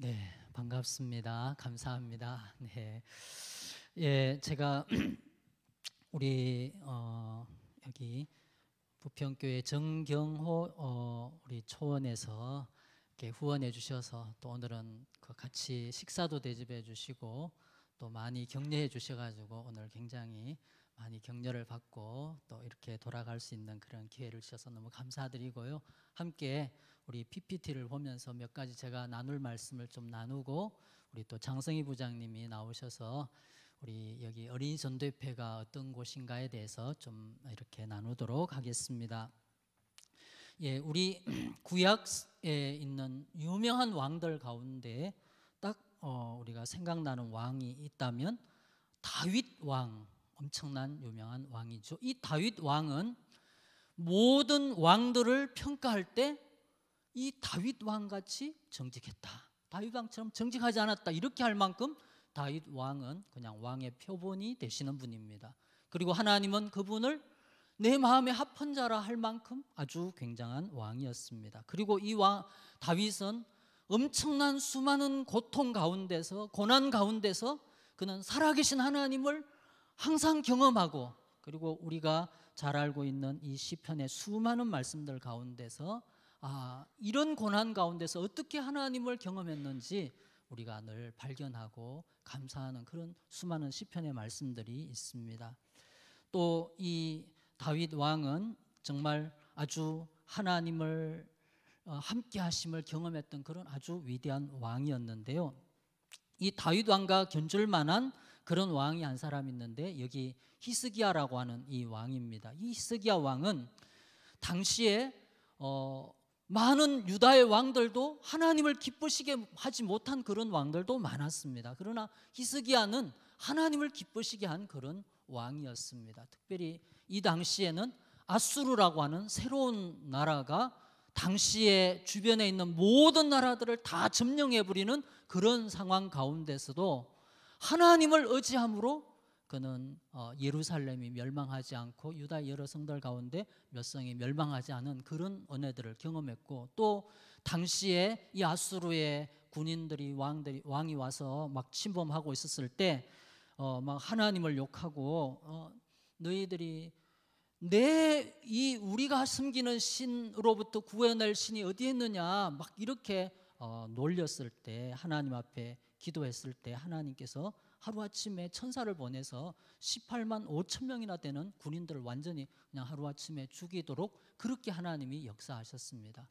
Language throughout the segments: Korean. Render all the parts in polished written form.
네, 반갑습니다. 감사합니다. 네, 예, 제가 우리 여기 부평교회 정경호 우리 초원에서 이렇게 후원해 주셔서 또 오늘은 그 같이 식사도 대접해 주시고 또 많이 격려해 주셔가지고 오늘 굉장히 많이 격려를 받고 또 이렇게 돌아갈 수 있는 그런 기회를 주셔서 너무 감사드리고요. 함께 우리 PPT를 보면서 몇 가지 제가 나눌 말씀을 좀 나누고 우리 또 장성희 부장님이 나오셔서 우리 여기 어린이 전도협회가 어떤 곳인가에 대해서 좀 이렇게 나누도록 하겠습니다. 예, 우리 구약에 있는 유명한 왕들 가운데 딱 우리가 생각나는 왕이 있다면 다윗 왕, 엄청난 유명한 왕이죠. 이 다윗 왕은 모든 왕들을 평가할 때 이 다윗 왕같이 정직했다, 다윗 왕처럼 정직하지 않았다, 이렇게 할 만큼 다윗 왕은 그냥 왕의 표본이 되시는 분입니다. 그리고 하나님은 그분을 내 마음에 합한 자라 할 만큼 아주 굉장한 왕이었습니다. 그리고 이 왕 다윗은 엄청난 수많은 고통 가운데서, 고난 가운데서 그는 살아계신 하나님을 항상 경험하고, 그리고 우리가 잘 알고 있는 이 시편의 수많은 말씀들 가운데서 이런 고난 가운데서 어떻게 하나님을 경험했는지 우리가 늘 발견하고 감사하는 그런 수많은 시편의 말씀들이 있습니다. 또 이 다윗 왕은 정말 아주 하나님을 함께 하심을 경험했던 그런 아주 위대한 왕이었는데요. 이 다윗 왕과 견줄 만한 그런 왕이 한 사람 있는데, 여기 히스기야라고 하는 이 왕입니다. 이 히스기야 왕은 당시에 많은 유다의 왕들도 하나님을 기쁘시게 하지 못한 그런 왕들도 많았습니다. 그러나 히스기야는 하나님을 기쁘시게 한 그런 왕이었습니다. 특별히 이 당시에는 아수르라고 하는 새로운 나라가 당시에 주변에 있는 모든 나라들을 다 점령해버리는 그런 상황 가운데서도 하나님을 의지함으로 그는 예루살렘이 멸망하지 않고 유다 여러 성들 가운데 몇 성이 멸망하지 않은 그런 은혜들을 경험했고, 또 당시에 이 아수르의 군인들이 왕이 와서 막 침범하고 있었을 때 막 하나님을 욕하고 너희들이 우리가 섬기는 신으로부터 구해낼 신이 어디 있느냐 막 이렇게 놀렸을 때, 하나님 앞에 기도했을 때 하나님께서 하루아침에 천사를 보내서 18만 5천 명이나 되는 군인들을 완전히 그냥 하루아침에 죽이도록 그렇게 하나님이 역사하셨습니다.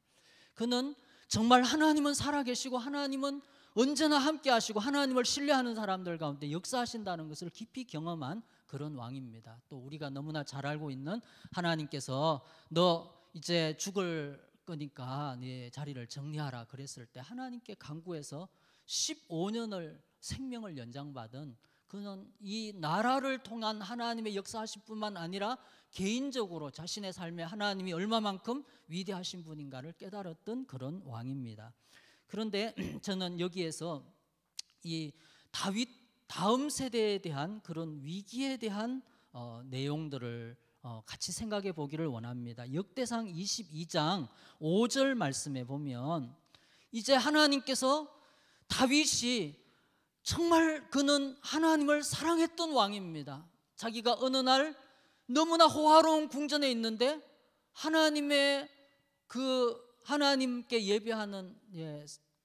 그는 정말 하나님은 살아계시고 하나님은 언제나 함께 하시고 하나님을 신뢰하는 사람들 가운데 역사하신다는 것을 깊이 경험한 그런 왕입니다. 또 우리가 너무나 잘 알고 있는 하나님께서 너 이제 죽을 거니까 네 자리를 정리하라 그랬을 때 하나님께 간구해서 15년을 생명을 연장받은, 그는 이 나라를 통한 하나님의 역사하실 뿐만 아니라 개인적으로 자신의 삶에 하나님이 얼마만큼 위대하신 분인가를 깨달았던 그런 왕입니다. 그런데 저는 여기에서 이 다윗 다음 세대에 대한 그런 위기에 대한 내용들을 같이 생각해 보기를 원합니다. 역대상 22장 5절 말씀에 보면 이제 하나님께서 다윗이 정말 그는 하나님을 사랑했던 왕입니다. 자기가 어느 날 너무나 호화로운 궁전에 있는데 하나님의 하나님께 예배하는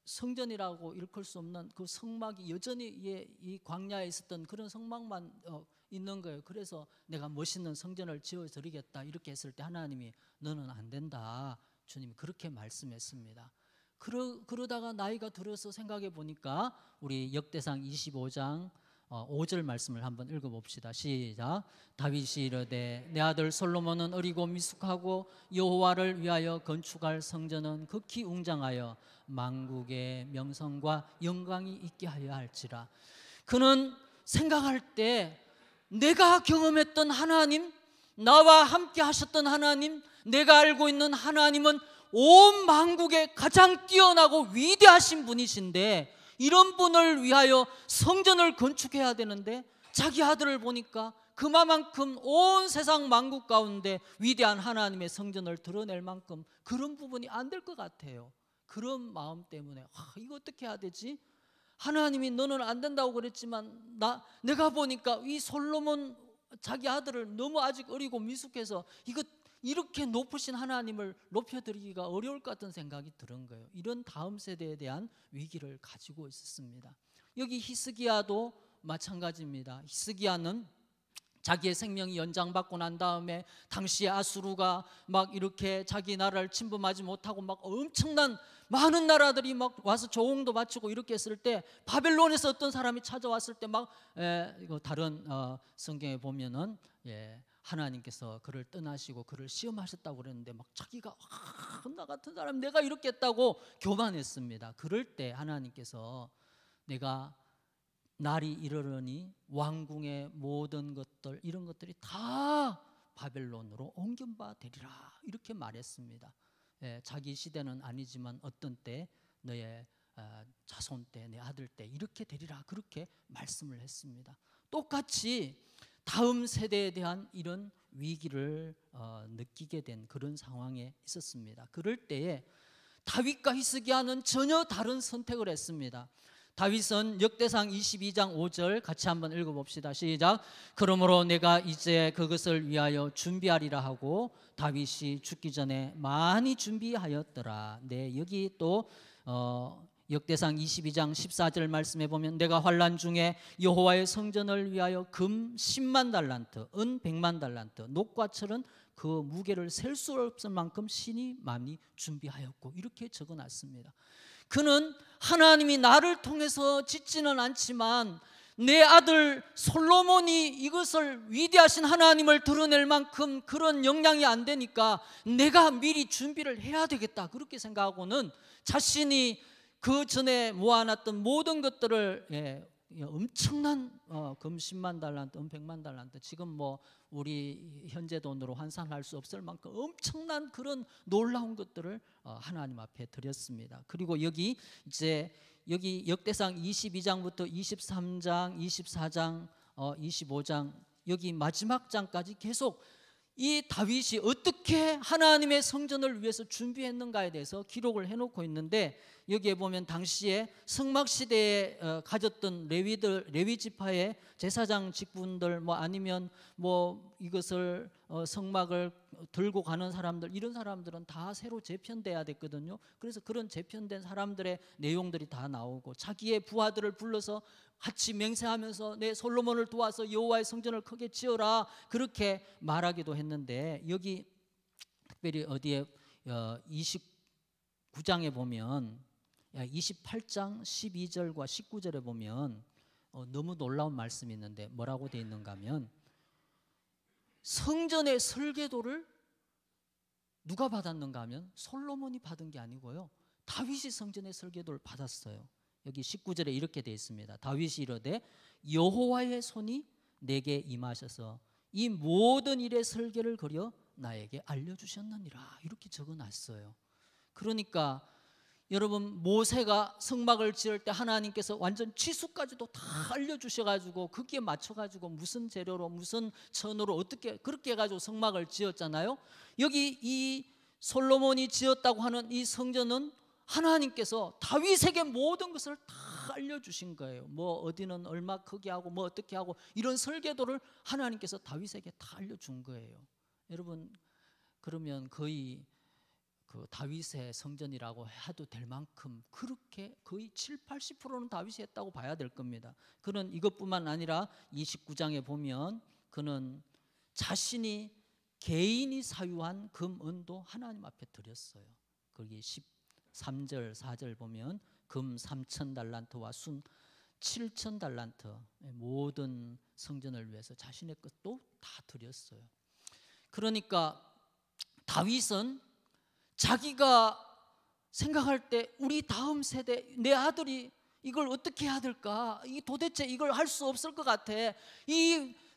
성전이라고 일컬 수 없는 그 성막이 여전히 이 광야에 있었던 그런 성막만 있는 거예요. 그래서 내가 멋있는 성전을 지어드리겠다 이렇게 했을 때 하나님이 너는 안 된다, 주님이 그렇게 말씀했습니다. 그러다가 나이가 들어서 생각해 보니까 우리 역대상 25장 5절 말씀을 한번 읽어봅시다. 시작. 다윗이 이르되 내 아들 솔로몬은 어리고 미숙하고 여호와를 위하여 건축할 성전은 극히 웅장하여 만국의 명성과 영광이 있게 하여 할지라. 그는 생각할 때 내가 경험했던 하나님, 나와 함께 하셨던 하나님, 내가 알고 있는 하나님은 온 만국에 가장 뛰어나고 위대하신 분이신데 이런 분을 위하여 성전을 건축해야 되는데 자기 아들을 보니까 그만큼 온 세상 만국 가운데 위대한 하나님의 성전을 드러낼 만큼 그런 부분이 안 될 것 같아요. 그런 마음 때문에 이거 어떻게 해야 되지? 하나님이 너는 안 된다고 그랬지만 내가 보니까 이 솔로몬 자기 아들을 너무 아직 어리고 미숙해서 이거 이렇게 높으신 하나님을 높여드리기가 어려울 것 같은 생각이 드는 거예요. 이런 다음 세대에 대한 위기를 가지고 있었습니다. 여기 히스기야도 마찬가지입니다. 히스기야는 자기의 생명이 연장받고 난 다음에 당시에 아수르가 막 이렇게 자기 나라를 침범하지 못하고 막 엄청난 많은 나라들이 막 와서 조공도 바치고 이렇게 했을 때 바벨론에서 어떤 사람이 찾아왔을 때 막 이거 다른 성경에 보면은 하나님께서 그를 떠나시고 그를 시험하셨다고 그랬는데 막 자기가 나 같은 사람 내가 이렇게 했다고 교만했습니다. 그럴 때 하나님께서 내가 날이 이르러니 왕궁의 모든 것들 이런 것들이 다 바벨론으로 옮겨바 되리라 이렇게 말했습니다. 자기 시대는 아니지만 어떤 때 너의 자손 때 내 아들 때 이렇게 되리라 그렇게 말씀을 했습니다. 똑같이 다음 세대에 대한 이런 위기를 느끼게 된 그런 상황에 있었습니다. 그럴 때에 다윗과 히스기야는 전혀 다른 선택을 했습니다. 다윗은 역대상 22장 5절 같이 한번 읽어봅시다. 시작. 그러므로 내가 이제 그것을 위하여 준비하리라 하고 다윗이 죽기 전에 많이 준비하였더라. 여기 또 역대상 22장 14절 말씀해 보면 내가 환난 중에 여호와의 성전을 위하여 금 10만 달란트, 은 100만 달란트, 녹과 철은 그 무게를 셀 수 없을 만큼 신이 많이 준비하였고 이렇게 적어놨습니다. 그는 하나님이 나를 통해서 짓지는 않지만 내 아들 솔로몬이 이것을 위대하신 하나님을 드러낼 만큼 그런 역량이 안 되니까 내가 미리 준비를 해야 되겠다 그렇게 생각하고는 자신이 그 전에 모아놨던 모든 것들을 엄청난 금 10만 달란트, 은 100만 달란트 지금 뭐 우리 현재 돈으로 환산할 수 없을 만큼 엄청난 그런 놀라운 것들을 하나님 앞에 드렸습니다. 그리고 여기 역대상 22장부터 23장, 24장, 25장 여기 마지막 장까지 계속 이 다윗이 어떻게 하나님의 성전을 위해서 준비했는가에 대해서 기록을 해놓고 있는데 여기에 보면 당시에 성막 시대에 가졌던 레위 지파의 제사장 직분들 아니면 이것을 성막을 들고 가는 사람들 이런 사람들은 다 새로 재편돼야 됐거든요. 그래서 그런 재편된 사람들의 내용들이 다 나오고 자기의 부하들을 불러서 같이 맹세하면서 내 솔로몬을 도와서 여호와의 성전을 크게 지어라 그렇게 말하기도 했는데 여기 특별히 어디에 29장에 보면 28장 12절과 19절에 보면 너무 놀라운 말씀이 있는데 뭐라고 되어 있는가 하면 성전의 설계도를 누가 받았는가 하면 솔로몬이 받은 게 아니고요 다윗이 성전의 설계도를 받았어요. 여기 19절에 이렇게 되어 있습니다. 다윗이 이르되 여호와의 손이 내게 임하셔서 이 모든 일의 설계를 그려 나에게 알려주셨느니라 이렇게 적어놨어요. 그러니까 여러분 모세가 성막을 지을 때 하나님께서 완전 치수까지도 다 알려주셔가지고 거기에 맞춰가지고 무슨 재료로 무슨 천으로 어떻게 그렇게 해가지고 성막을 지었잖아요. 여기 이 솔로몬이 지었다고 하는 이 성전은 하나님께서 다윗에게 모든 것을 다 알려주신 거예요. 어디는 얼마 크게 하고 어떻게 하고 이런 설계도를 하나님께서 다윗에게 다 알려준 거예요. 여러분 그러면 거의 그 다윗의 성전이라고 해도 될 만큼 그렇게 거의 70-80%는 다윗이 했다고 봐야 될 겁니다. 그는 이것뿐만 아니라 29장에 보면 그는 자신이 개인이 사유한 금, 은도 하나님 앞에 드렸어요. 거기 13절, 4절 보면 금 3,000달란트와 순 7,000달란트 모든 성전을 위해서 자신의 것도 다 드렸어요. 그러니까 다윗은 자기가 생각할 때 우리 다음 세대 내 아들이 이걸 어떻게 해야 될까? 도대체 이걸 할 수 없을 것 같아.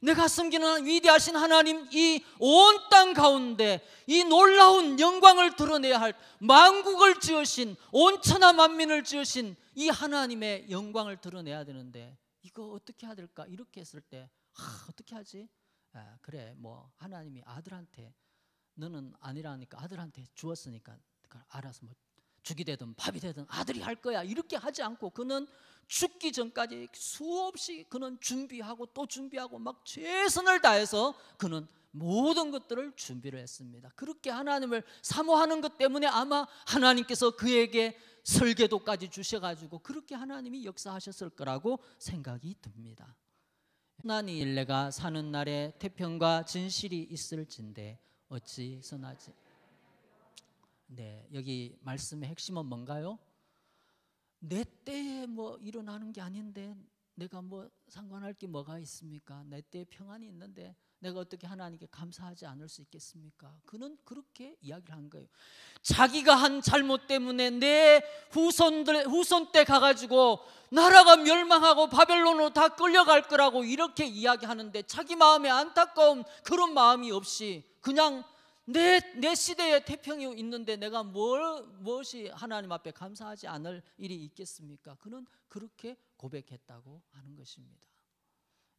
내가 섬기는 위대하신 하나님 이 온 땅 가운데 이 놀라운 영광을 드러내야 할 만국을 지으신 온 천하 만민을 지으신 이 하나님의 영광을 드러내야 되는데 이거 어떻게 해야 될까? 이렇게 했을 때 어떻게 하지? 그래 하나님이 아들한테 너는 아니라니까 아들한테 주었으니까 알아서 죽이 되든 밥이 되든 아들이 할 거야 이렇게 하지 않고 그는 죽기 전까지 수없이 그는 준비하고 또 준비하고 막 최선을 다해서 그는 모든 것들을 준비를 했습니다. 그렇게 하나님을 사모하는 것 때문에 아마 하나님께서 그에게 설계도까지 주셔가지고 그렇게 하나님이 역사하셨을 거라고 생각이 듭니다. 선하니 내가 사는 날에 태평과 진실이 있을진데 어찌 선하지? 네, 여기 말씀의 핵심은 뭔가요? 내 때에 뭐 일어나는 게 아닌데 내가 뭐 상관할 게 뭐가 있습니까? 내 때에 평안이 있는데 내가 어떻게 하나님께 감사하지 않을 수 있겠습니까? 그는 그렇게 이야기를 한 거예요. 자기가 한 잘못 때문에 내 후손 때 가가지고 나라가 멸망하고 바벨론으로 다 끌려갈 거라고 이렇게 이야기하는데 자기 마음에 안타까운 그런 마음이 없이 그냥 내 시대에 태평이 있는데 내가 무엇이 하나님 앞에 감사하지 않을 일이 있겠습니까? 그는 그렇게 고백했다고 하는 것입니다.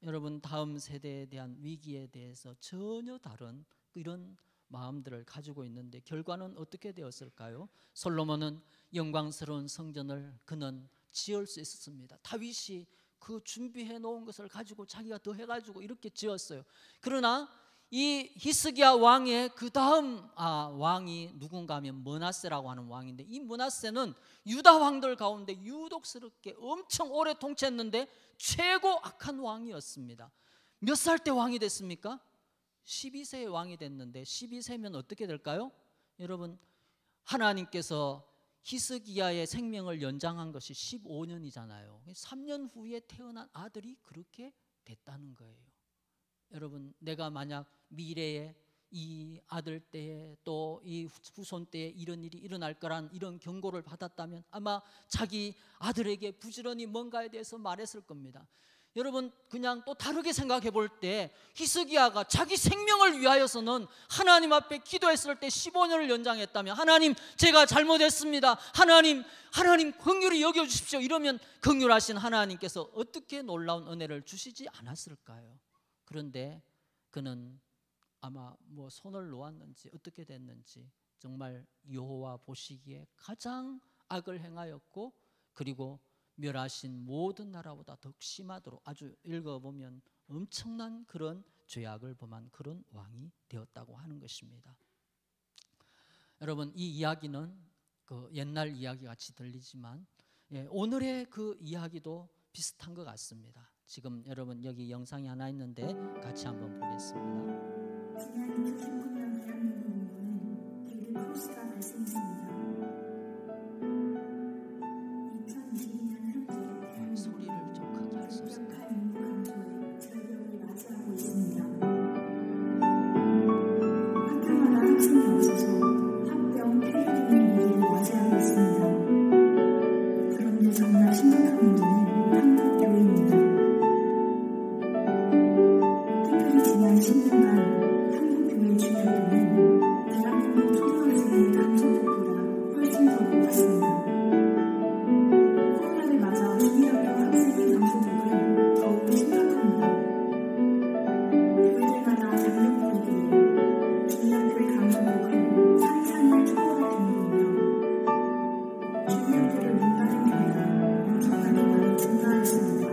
여러분, 다음 세대에 대한 위기에 대해서 전혀 다른 이런 마음들을 가지고 있는데 결과는 어떻게 되었을까요? 솔로몬은 영광스러운 성전을 그는 지을 수 있었습니다. 다윗이 그 준비해 놓은 것을 가지고 자기가 더 해가지고 이렇게 지었어요. 그러나 이 히스기야 왕의 그 다음 왕이 누군가 하면 므낫세라고 하는 왕인데 이 므낫세는 유다 왕들 가운데 유독스럽게 엄청 오래 통치했는데 최고 악한 왕이었습니다. 몇 살 때 왕이 됐습니까? 12세에 왕이 됐는데 12세면 어떻게 될까요? 여러분, 하나님께서 히스기야의 생명을 연장한 것이 15년이잖아요. 3년 후에 태어난 아들이 그렇게 됐다는 거예요. 여러분, 내가 만약 미래에 이 아들 때에 또 이 후손 때에 이런 일이 일어날 거란 이런 경고를 받았다면 아마 자기 아들에게 부지런히 뭔가에 대해서 말했을 겁니다. 여러분, 그냥 또 다르게 생각해 볼 때 히스기야가 자기 생명을 위하여서는 하나님 앞에 기도했을 때 15년을 연장했다면 하나님, 제가 잘못했습니다. 하나님 긍휼히 여겨주십시오. 이러면 긍휼하신 하나님께서 어떻게 놀라운 은혜를 주시지 않았을까요? 그런데 그는 아마 뭐 손을 놓았는지 어떻게 됐는지 정말 여호와 보시기에 가장 악을 행하였고 그리고 멸하신 모든 나라보다 더 심하도록 아주 읽어보면 엄청난 그런 죄악을 범한 그런 왕이 되었다고 하는 것입니다. 여러분, 이 이야기는 그 옛날 이야기 같이 들리지만 오늘의 그 이야기도 비슷한 것 같습니다. 지금 여러분 여기 영상이 하나 있는데 같이 한번 보겠습니다. 지난 29년 대한민국은 데이비드 크루스가 발생했습니다. 2022년 현재 소리를 좀 크게 할 수 없을까요? 인구 감소에 절벽을 맞이하고 있습니다. 학교마다 학생이 없어서 학병 폐교 등의 위기를 맞이하고 있습니다. 그런데 정말 심각한 문제는 한국 교회입니다. 특별히 지난 10년간 한국 교회 주교들은 대한민국 초등학생의 감소 속도가 훨씬 더 높았습니다. 코로나를 맞아 중학교 학생의 감소폭은 더욱 심각합니다. 교회들마다 작년 분기에 중학교의 감소폭은 상상을 초월할 정도이며 중학교를 문닫은 교회가 엄청나게 많이 증가했습니다.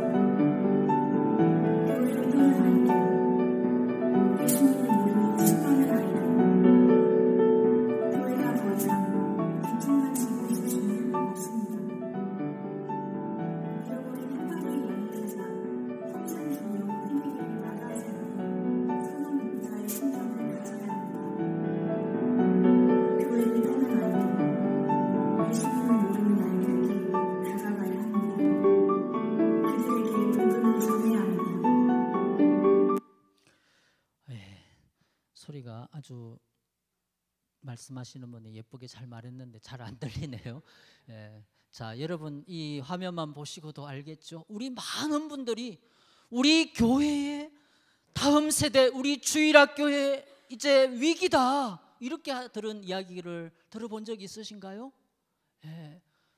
교회를 떠난 아이들, 예수님의 이름으로 수많은 아이들, 교회가 더 이상 긴장감지고 있을 수는 없습니다. 잃어버린 한방에 여행하자 평생 저녁 생기를 나가지 않는 선언자의 심정을 가져야 합니다. 교회를 떠난 아이들, 예수님을 모르는 아이들에게 다가가야 합니다. 그들에게 복음을 전해야 합니다. 소리가 아주 말씀하시는 분이 예쁘게 잘 말했는데 잘 안 들리네요. 자, 여러분 이 화면만 보시고도 알겠죠? 우리 많은 분들이 우리 교회의 다음 세대, 우리 주일학교에 이제 위기다 이렇게 들은 이야기를 들어본 적 있으신가요?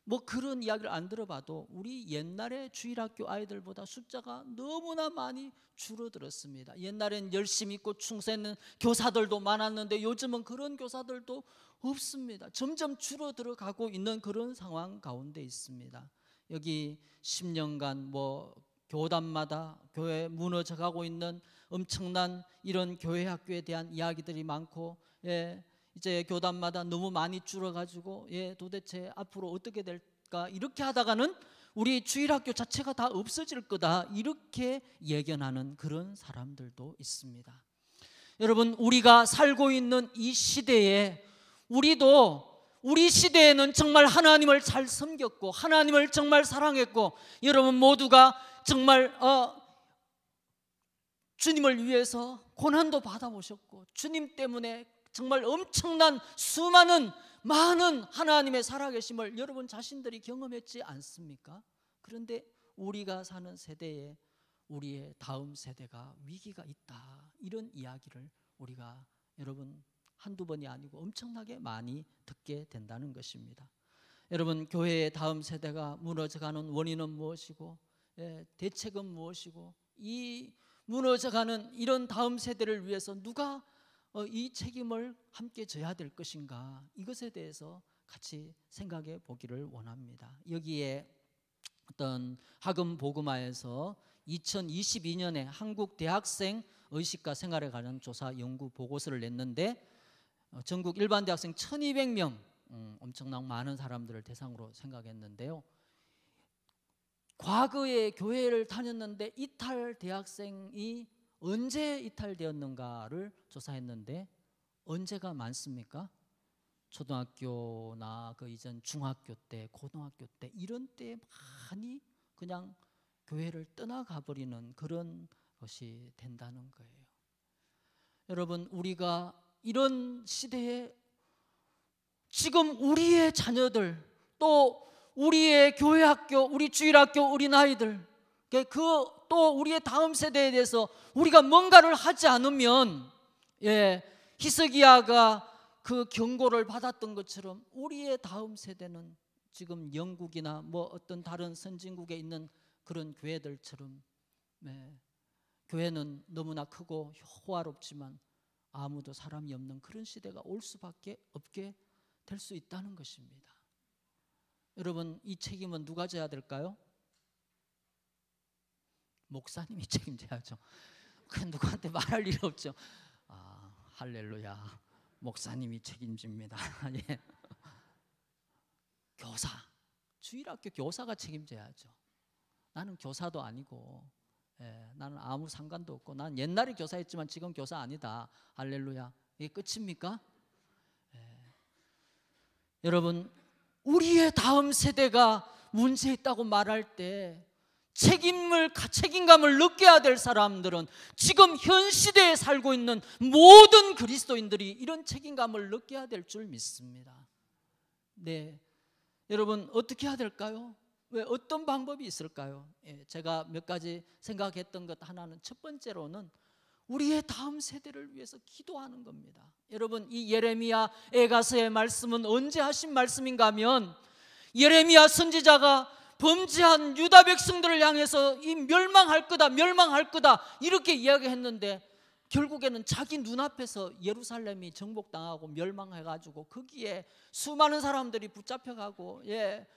뭐 그런 이야기를 안 들어봐도 우리 옛날에 주일학교 아이들보다 숫자가 너무나 많이 줄어들었습니다. 옛날엔 열심히 있고 충성있는 교사들도 많았는데 요즘은 그런 교사들도 없습니다. 점점 줄어들어 가고 있는 그런 상황 가운데 있습니다. 여기 10년간 뭐 교단마다 교회 무너져 가고 있는 엄청난 이런 교회 학교에 대한 이야기들이 많고, 이제 교단마다 너무 많이 줄어가지고 도대체 앞으로 어떻게 될까 이렇게 하다가는 우리 주일학교 자체가 다 없어질 거다 이렇게 예견하는 그런 사람들도 있습니다. 여러분, 우리가 살고 있는 이 시대에 우리 시대에는 정말 하나님을 잘 섬겼고 하나님을 정말 사랑했고 여러분 모두가 정말 주님을 위해서 고난도 받아보셨고 주님 때문에 정말 엄청난 수많은 많은 하나님의 살아계심을 여러분 자신들이 경험했지 않습니까? 그런데 우리가 사는 세대에 우리의 다음 세대가 위기가 있다 이런 이야기를 우리가 여러분 한두 번이 아니고 엄청나게 많이 듣게 된다는 것입니다. 여러분, 교회의 다음 세대가 무너져가는 원인은 무엇이고 대책은 무엇이고 이 무너져가는 이런 다음 세대를 위해서 누가 이 책임을 함께 져야 될 것인가, 이것에 대해서 같이 생각해 보기를 원합니다. 여기에 어떤 학음 복음화에서 2022년에 한국 대학생 의식과 생활에 관한 조사 연구 보고서를 냈는데 전국 일반 대학생 1200명, 엄청난 많은 사람들을 대상으로 생각했는데요. 과거에 교회를 다녔는데 이탈 대학생이 언제 이탈되었는가를 조사했는데 언제가 많습니까? 초등학교나 그 이전 중학교 때, 고등학교 때 이런 때 많이 그냥 교회를 떠나가 버리는 그런 것이 된다는 거예요. 여러분, 우리가 이런 시대에 지금 우리의 자녀들 또 우리의 교회 학교, 우리 주일학교 어린아이들 또 우리의 다음 세대에 대해서 우리가 뭔가를 하지 않으면 히스기야가 그 경고를 받았던 것처럼 우리의 다음 세대는 지금 영국이나 뭐 어떤 다른 선진국에 있는 그런 교회들처럼 교회는 너무나 크고 호화롭지만 아무도 사람이 없는 그런 시대가 올 수밖에 없게 될 수 있다는 것입니다. 여러분, 이 책임은 누가 져야 될까요? 목사님이 책임져야죠. 그 누구한테 말할 일 없죠. 할렐루야, 목사님이 책임집니다. 예. 교사, 주일학교 교사가 책임져야죠. 나는 교사도 아니고 나는 아무 상관도 없고 난 옛날에 교사했지만 지금 교사 아니다. 할렐루야. 이게 끝입니까? 여러분, 우리의 다음 세대가 문제 있다고 말할 때 책임감을 느껴야 될 사람들은 지금 현 시대에 살고 있는 모든 그리스도인들이 이런 책임감을 느껴야 될 줄 믿습니다. 여러분, 어떻게 해야 될까요? 왜 어떤 방법이 있을까요? 제가 몇 가지 생각했던 것 하나는 첫 번째로는 우리의 다음 세대를 위해서 기도하는 겁니다. 여러분, 이 예레미야 에가서의 말씀은 언제 하신 말씀인가 하면 예레미야 선지자가 범죄한 유다 백성들을 향해서 이 멸망할 거다 이렇게 이야기했는데 결국에는 자기 눈앞에서 예루살렘이 정복당하고 멸망해가지고 거기에 수많은 사람들이 붙잡혀가고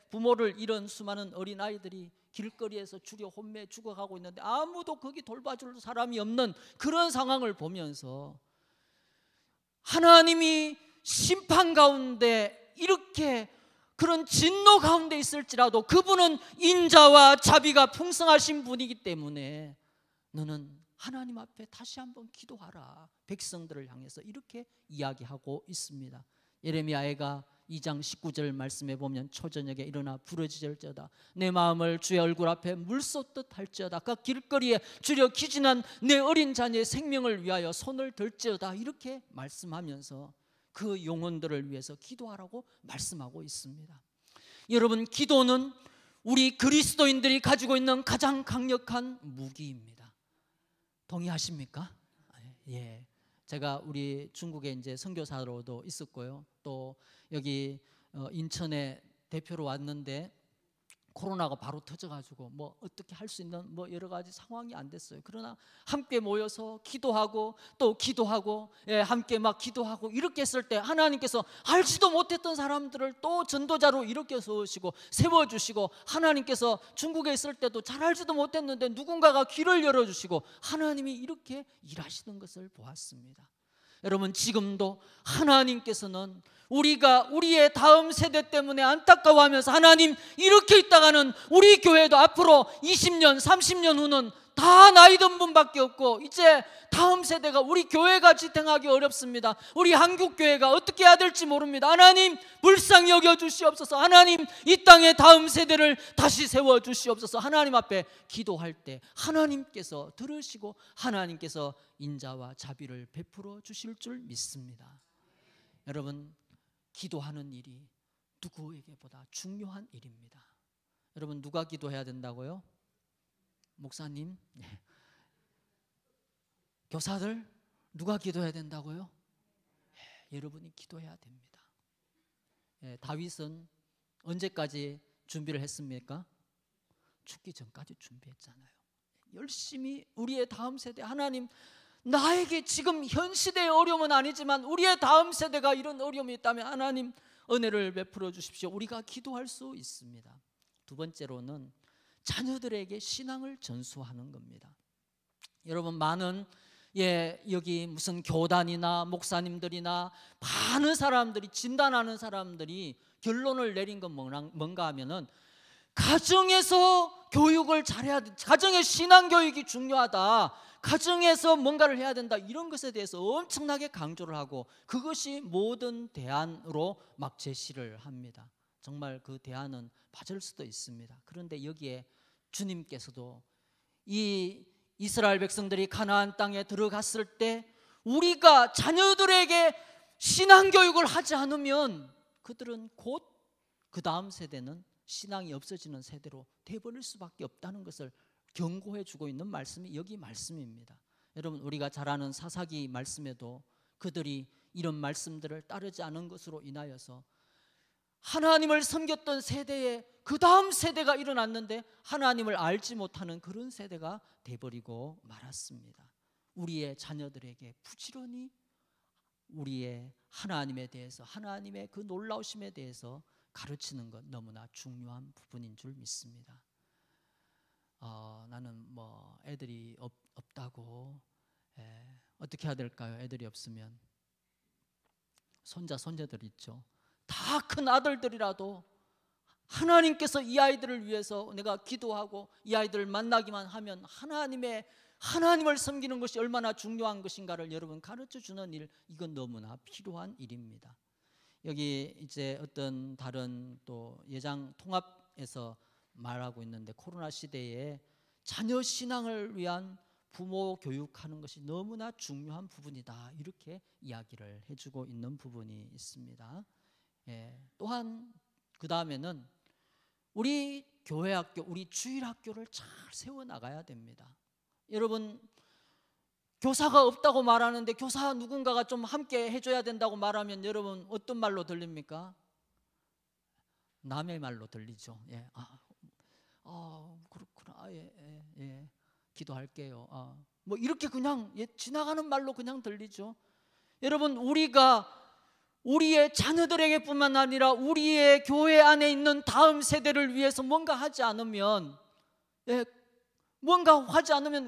부모를 잃은 수많은 어린아이들이 길거리에서 주려 혼매 죽어가고 있는데 아무도 거기 돌봐줄 사람이 없는 그런 상황을 보면서 하나님이 심판 가운데 이렇게 그런 진노 가운데 있을지라도 그분은 인자와 자비가 풍성하신 분이기 때문에 너는 하나님 앞에 다시 한번 기도하라, 백성들을 향해서 이렇게 이야기하고 있습니다. 예레미야가 2장 19절 말씀에 보면 초저녁에 일어나 부르짖을지어다 내 마음을 주의 얼굴 앞에 물쏟듯 할지어다 그 길거리에 주려 기진한 내 어린 자녀의 생명을 위하여 손을 들지어다 이렇게 말씀하면서 그 영혼들을 위해서 기도하라고 말씀하고 있습니다. 여러분, 기도는 우리 그리스도인들이 가지고 있는 가장 강력한 무기입니다. 동의하십니까? 예. 제가 우리 중국에 이제 선교사로도 있었고요. 또 여기 인천에 대표로 왔는데 코로나가 바로 터져가지고 뭐 어떻게 할 수 있는 뭐 여러 가지 상황이 안 됐어요. 그러나 함께 모여서 기도하고 또 기도하고, 함께 막 기도하고 이렇게 했을 때 하나님께서 알지도 못했던 사람들을 또 전도자로 일으켜 세우시고 세워주시고, 하나님께서 중국에 있을 때도 잘 알지도 못했는데 누군가가 길을 열어주시고 하나님이 이렇게 일하시는 것을 보았습니다. 여러분, 지금도 하나님께서는 우리가 우리의 다음 세대 때문에 안타까워하면서 하나님 이렇게 있다가는 우리 교회도 앞으로 20년 30년 후는 다 나이 든 분밖에 없고 이제 다음 세대가 우리 교회가 지탱하기 어렵습니다. 우리 한국교회가 어떻게 해야 될지 모릅니다. 하나님 불쌍히 여겨주시옵소서. 하나님 이 땅의 다음 세대를 다시 세워주시옵소서. 하나님 앞에 기도할 때 하나님께서 들으시고 하나님께서 인자와 자비를 베풀어 주실 줄 믿습니다. 여러분, 기도하는 일이 누구에게보다 중요한 일입니다. 여러분, 누가 기도해야 된다고요? 목사님? 네. 교사들? 누가 기도해야 된다고요? 여러분이 기도해야 됩니다. 다윗은 언제까지 준비를 했습니까? 죽기 전까지 준비했잖아요. 열심히 우리의 다음 세대, 하나님 나에게 지금 현 시대의 어려움은 아니지만 우리의 다음 세대가 이런 어려움이 있다면 하나님 은혜를 베풀어 주십시오. 우리가 기도할 수 있습니다. 두 번째로는 자녀들에게 신앙을 전수하는 겁니다. 여러분, 많은 여기 무슨 교단이나 목사님들이나 많은 사람들이 진단하는 사람들이 결론을 내린 건 뭔가 하면은 가정에서 교육을 잘해야 돼. 가정의 신앙 교육이 중요하다. 가정에서 뭔가를 해야 된다. 이런 것에 대해서 엄청나게 강조를 하고 그것이 모든 대안으로 막 제시를 합니다. 정말 그 대안은 맞을 수도 있습니다. 그런데 여기에 주님께서도 이 이스라엘 백성들이 가나안 땅에 들어갔을 때 우리가 자녀들에게 신앙교육을 하지 않으면 그들은 곧 그 다음 세대는 신앙이 없어지는 세대로 돼버릴 수밖에 없다는 것을 경고해 주고 있는 말씀이 여기 말씀입니다. 여러분, 우리가 잘 아는 사사기 말씀에도 그들이 이런 말씀들을 따르지 않은 것으로 인하여서 하나님을 섬겼던 세대에 그 다음 세대가 일어났는데 하나님을 알지 못하는 그런 세대가 돼버리고 말았습니다. 우리의 자녀들에게 부지런히 우리의 하나님에 대해서, 하나님의 그 놀라우심에 대해서 가르치는 것 너무나 중요한 부분인 줄 믿습니다. 나는 뭐 애들이 없다고 어떻게 해야 될까요? 애들이 없으면 손자 손녀들 있죠. 다 큰 아들들이라도 하나님께서 이 아이들을 위해서 내가 기도하고 이 아이들을 만나기만 하면 하나님을 섬기는 것이 얼마나 중요한 것인가를 여러분 가르쳐주는 일, 이건 너무나 필요한 일입니다. 여기 이제 어떤 다른 또 예장 통합에서 말하고 있는데 코로나 시대에 자녀 신앙을 위한 부모 교육하는 것이 너무나 중요한 부분이다, 이렇게 이야기를 해주고 있는 부분이 있습니다. 또한 그 다음에는 우리 교회학교, 우리 주일학교를 잘 세워나가야 됩니다. 여러분, 교사가 없다고 말하는데 교사 누군가가 좀 함께 해줘야 된다고 말하면 여러분 어떤 말로 들립니까? 남의 말로 들리죠. 그렇구나. 기도할게요. 뭐 이렇게 그냥 지나가는 말로 그냥 들리죠. 여러분, 우리가 우리의 자녀들에게 뿐만 아니라 우리의 교회 안에 있는 다음 세대를 위해서 뭔가 하지 않으면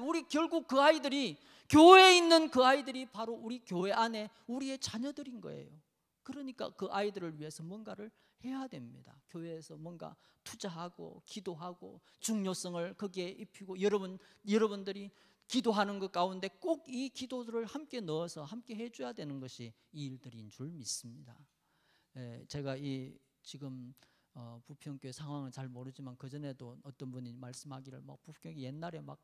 우리 결국 그 아이들이, 교회에 있는 그 아이들이 바로 우리 교회 안에 우리의 자녀들인 거예요. 그러니까 그 아이들을 위해서 뭔가를 해야 됩니다. 교회에서 뭔가 투자하고 기도하고 중요성을 거기에 입히고 여러분들이 기도하는 것 가운데 꼭 이 기도들을 함께 넣어서 함께 해줘야 되는 것이 이 일들인 줄 믿습니다. 제가 이 지금 부평교회 상황은 잘 모르지만 그 전에도 어떤 분이 말씀하기를 막 부평이 옛날에 막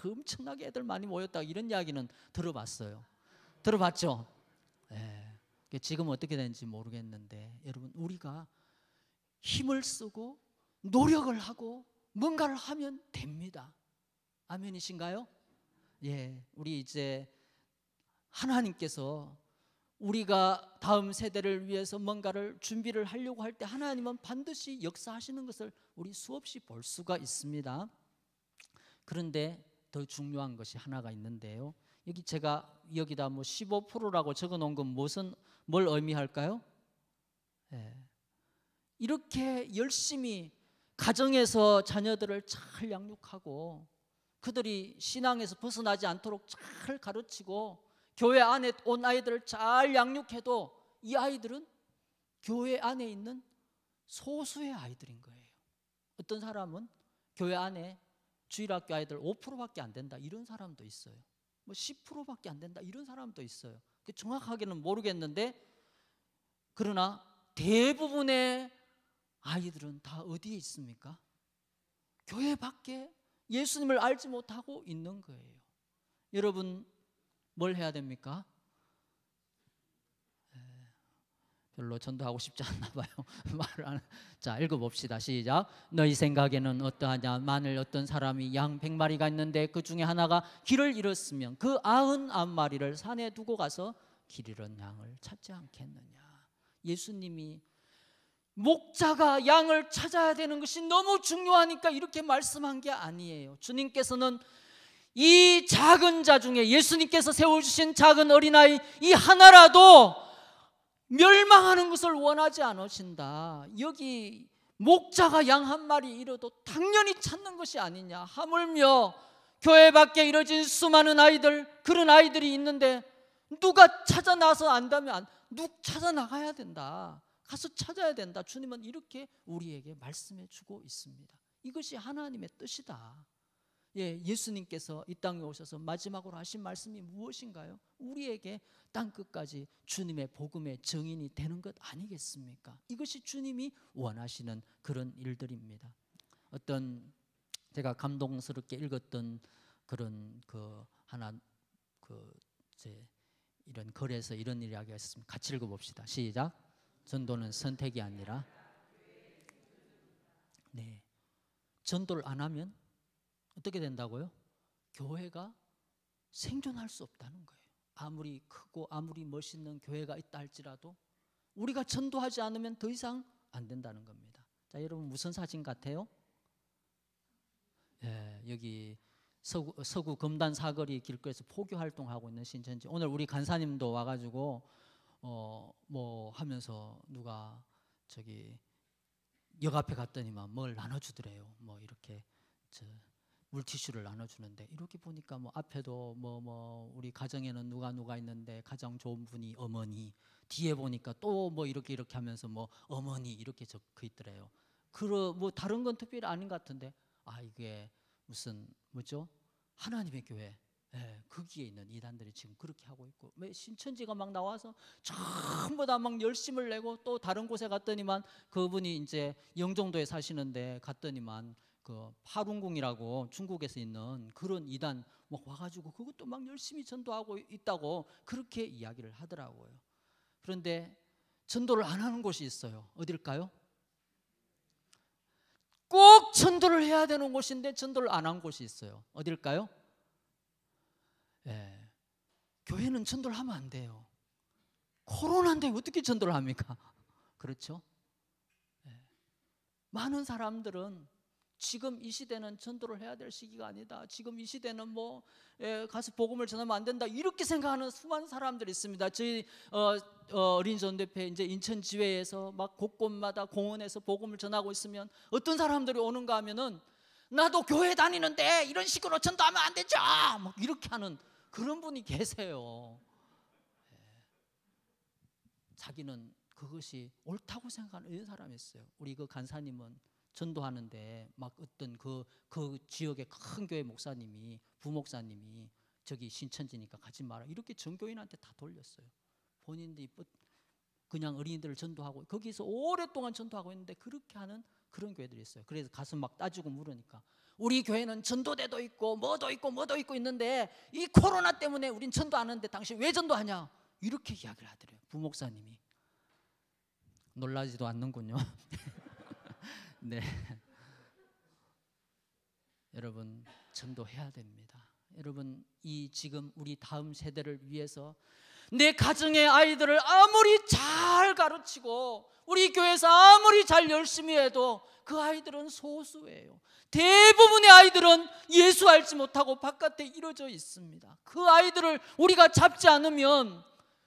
엄청나게 애들 많이 모였다 이런 이야기는 들어봤어요. 들어봤죠? 지금 어떻게 되는지 모르겠는데 여러분, 우리가 힘을 쓰고 노력을 하고 뭔가를 하면 됩니다. 아멘이신가요? 우리 이제 하나님께서 우리가 다음 세대를 위해서 뭔가를 준비를 하려고 할 때 하나님은 반드시 역사하시는 것을 우리 수없이 볼 수가 있습니다. 그런데 더 중요한 것이 하나가 있는데요. 여기 제가 여기다 뭐 15%라고 적어 놓은 건 뭘 의미할까요? 이렇게 열심히 가정에서 자녀들을 잘 양육하고 그들이 신앙에서 벗어나지 않도록 잘 가르치고 교회 안에 온 아이들을 잘 양육해도 이 아이들은 교회 안에 있는 소수의 아이들인 거예요. 어떤 사람은 교회 안에 주일학교 아이들 5%밖에 안 된다 이런 사람도 있어요. 뭐 10%밖에 안 된다 이런 사람도 있어요. 정확하게는 모르겠는데, 그러나 대부분의 아이들은 다 어디에 있습니까? 교회 밖에 예수님을 알지 못하고 있는 거예요. 여러분 뭘 해야 됩니까? 별로 전도하고 싶지 않나 봐요. 자, 읽어봅시다. 시작. 너희 생각에는 어떠하냐? 만일 어떤 사람이 양 100마리가 있는데 그 중에 하나가 길을 잃었으면 그 99마리를 산에 두고 가서 길 잃은 양을 찾지 않겠느냐. 예수님이 목자가 양을 찾아야 되는 것이 너무 중요하니까 이렇게 말씀한 게 아니에요. 주님께서는 이 작은 자 중에 예수님께서 세워주신 작은 어린아이 이 하나라도 멸망하는 것을 원하지 않으신다. 여기 목자가 양 한 마리 잃어도 당연히 찾는 것이 아니냐. 하물며 교회 밖에 이뤄진 수많은 아이들, 그런 아이들이 있는데 누가 찾아 나서 안다면 찾아 나가야 된다. 가서 찾아야 된다. 주님은 이렇게 우리에게 말씀해 주고 있습니다. 이것이 하나님의 뜻이다. 예수님께서 이 땅에 오셔서 마지막으로 하신 말씀이 무엇인가요? 우리에게 땅끝까지 주님의 복음의 증인이 되는 것 아니겠습니까? 이것이 주님이 원하시는 그런 일들입니다. 어떤 제가 감동스럽게 읽었던 그런 이런 글에서 이런 이야기가 있습니다. 같이 읽어봅시다. 시작. 전도는 선택이 아니라, 전도를 안 하면 어떻게 된다고요? 교회가 생존할 수 없다는 거예요. 아무리 크고 아무리 멋있는 교회가 있다 할지라도 우리가 전도하지 않으면 더 이상 안 된다는 겁니다. 자, 여러분 무슨 사진 같아요? 여기 서구 금단 사거리 길거리에서 포교 활동하고 있는 신천지. 오늘 우리 간사님도 와가지고 뭐 하면서 누가 저기 역 앞에 갔더니만 뭘 나눠주더래요. 뭐 이렇게 물티슈를 나눠주는데, 이렇게 보니까 뭐 앞에도 뭐 우리 가정에는 누가 있는데 가장 좋은 분이 어머니, 뒤에 보니까 또 뭐 이렇게 하면서 뭐 어머니 이렇게 적혀 있더래요. 뭐 다른 건 특별히 아닌 것 같은데, 이게 무슨 뭐죠? 하나님의 교회. 거기에 있는 이단들이 지금 그렇게 하고 있고, 신천지가 막 나와서 전부 다 막 열심을 내고, 또 다른 곳에 갔더니만 그분이 이제 영종도에 사시는데 갔더니만 그 파룬궁이라고 중국에서 있는 그런 이단 막 와가지고 그것도 막 열심히 전도하고 있다고 그렇게 이야기를 하더라고요. 그런데 전도를 안 하는 곳이 있어요. 어딜까요? 꼭 전도를 해야 되는 곳인데 전도를 안 한 곳이 있어요. 어딜까요? 교회는 전도를 하면 안 돼요. 코로나인데 어떻게 전도를 합니까? 그렇죠? 많은 사람들은 지금 이 시대는 전도를 해야 될 시기가 아니다. 지금 이 시대는 뭐 가서 복음을 전하면 안 된다. 이렇게 생각하는 수많은 사람들이 있습니다. 저희 어린 전도회 이제 인천 지회에서 막 곳곳마다 공원에서 복음을 전하고 있으면 어떤 사람들이 오는가 하면은 나도 교회 다니는데 이런 식으로 전도하면 안 되죠. 막 이렇게 하는 그런 분이 계세요. 자기는 그것이 옳다고 생각하는 이런 사람이 있어요. 우리 그 간사님은 전도하는데 막 어떤 그 지역의 큰 교회 목사님이, 부목사님이 저기 신천지니까 가지 마라 이렇게 전교인한테 다 돌렸어요. 본인들이 그냥 어린이들을 전도하고 거기서 오랫동안 전도하고 있는데 그렇게 하는 그런 교회들이 있어요. 그래서 가서 막 따지고 물으니까 우리 교회는 전도대도 있고 뭐도 있고 있는데 이 코로나 때문에 우린 전도 안 하는데 당신 왜 전도하냐 이렇게 이야기를 하더래요. 부목사님이. 놀라지도 않는군요. 네, 여러분 전도해야 됩니다. 여러분 이 지금 우리 다음 세대를 위해서 내 가정의 아이들을 아무리 잘 가르치고 우리 교회에서 아무리 잘 열심히 해도 그 아이들은 소수예요. 대부분의 아이들은 예수 알지 못하고 바깥에 이루어져 있습니다. 그 아이들을 우리가 잡지 않으면,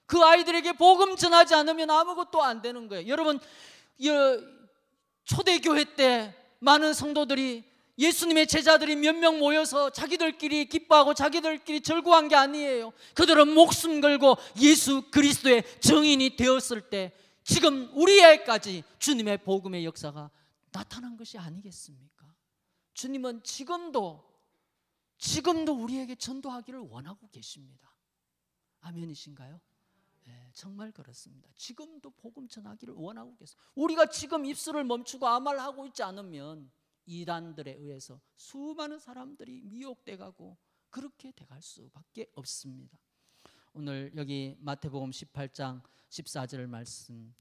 그 아이들에게 복음 전하지 않으면 아무것도 안 되는 거예요. 여러분, 초대교회 때 많은 성도들이, 예수님의 제자들이 몇 명 모여서 자기들끼리 기뻐하고 자기들끼리 절구한 게 아니에요. 그들은 목숨 걸고 예수 그리스도의 증인이 되었을 때 지금 우리에까지 주님의 복음의 역사가 나타난 것이 아니겠습니까? 주님은 지금도 우리에게 전도하기를 원하고 계십니다. 아멘이신가요? 네, 정말 그렇습니다. 지금도 복음 전하기를 원하고 계십니다. 우리가 지금 입술을 멈추고 아무 말 하고 있지 않으면 이단들에 의해서 수많은 사람들이 미혹돼 가고 그렇게 돼갈 수밖에 없습니다. 오늘 여기 마태복음 18장 14절 말씀,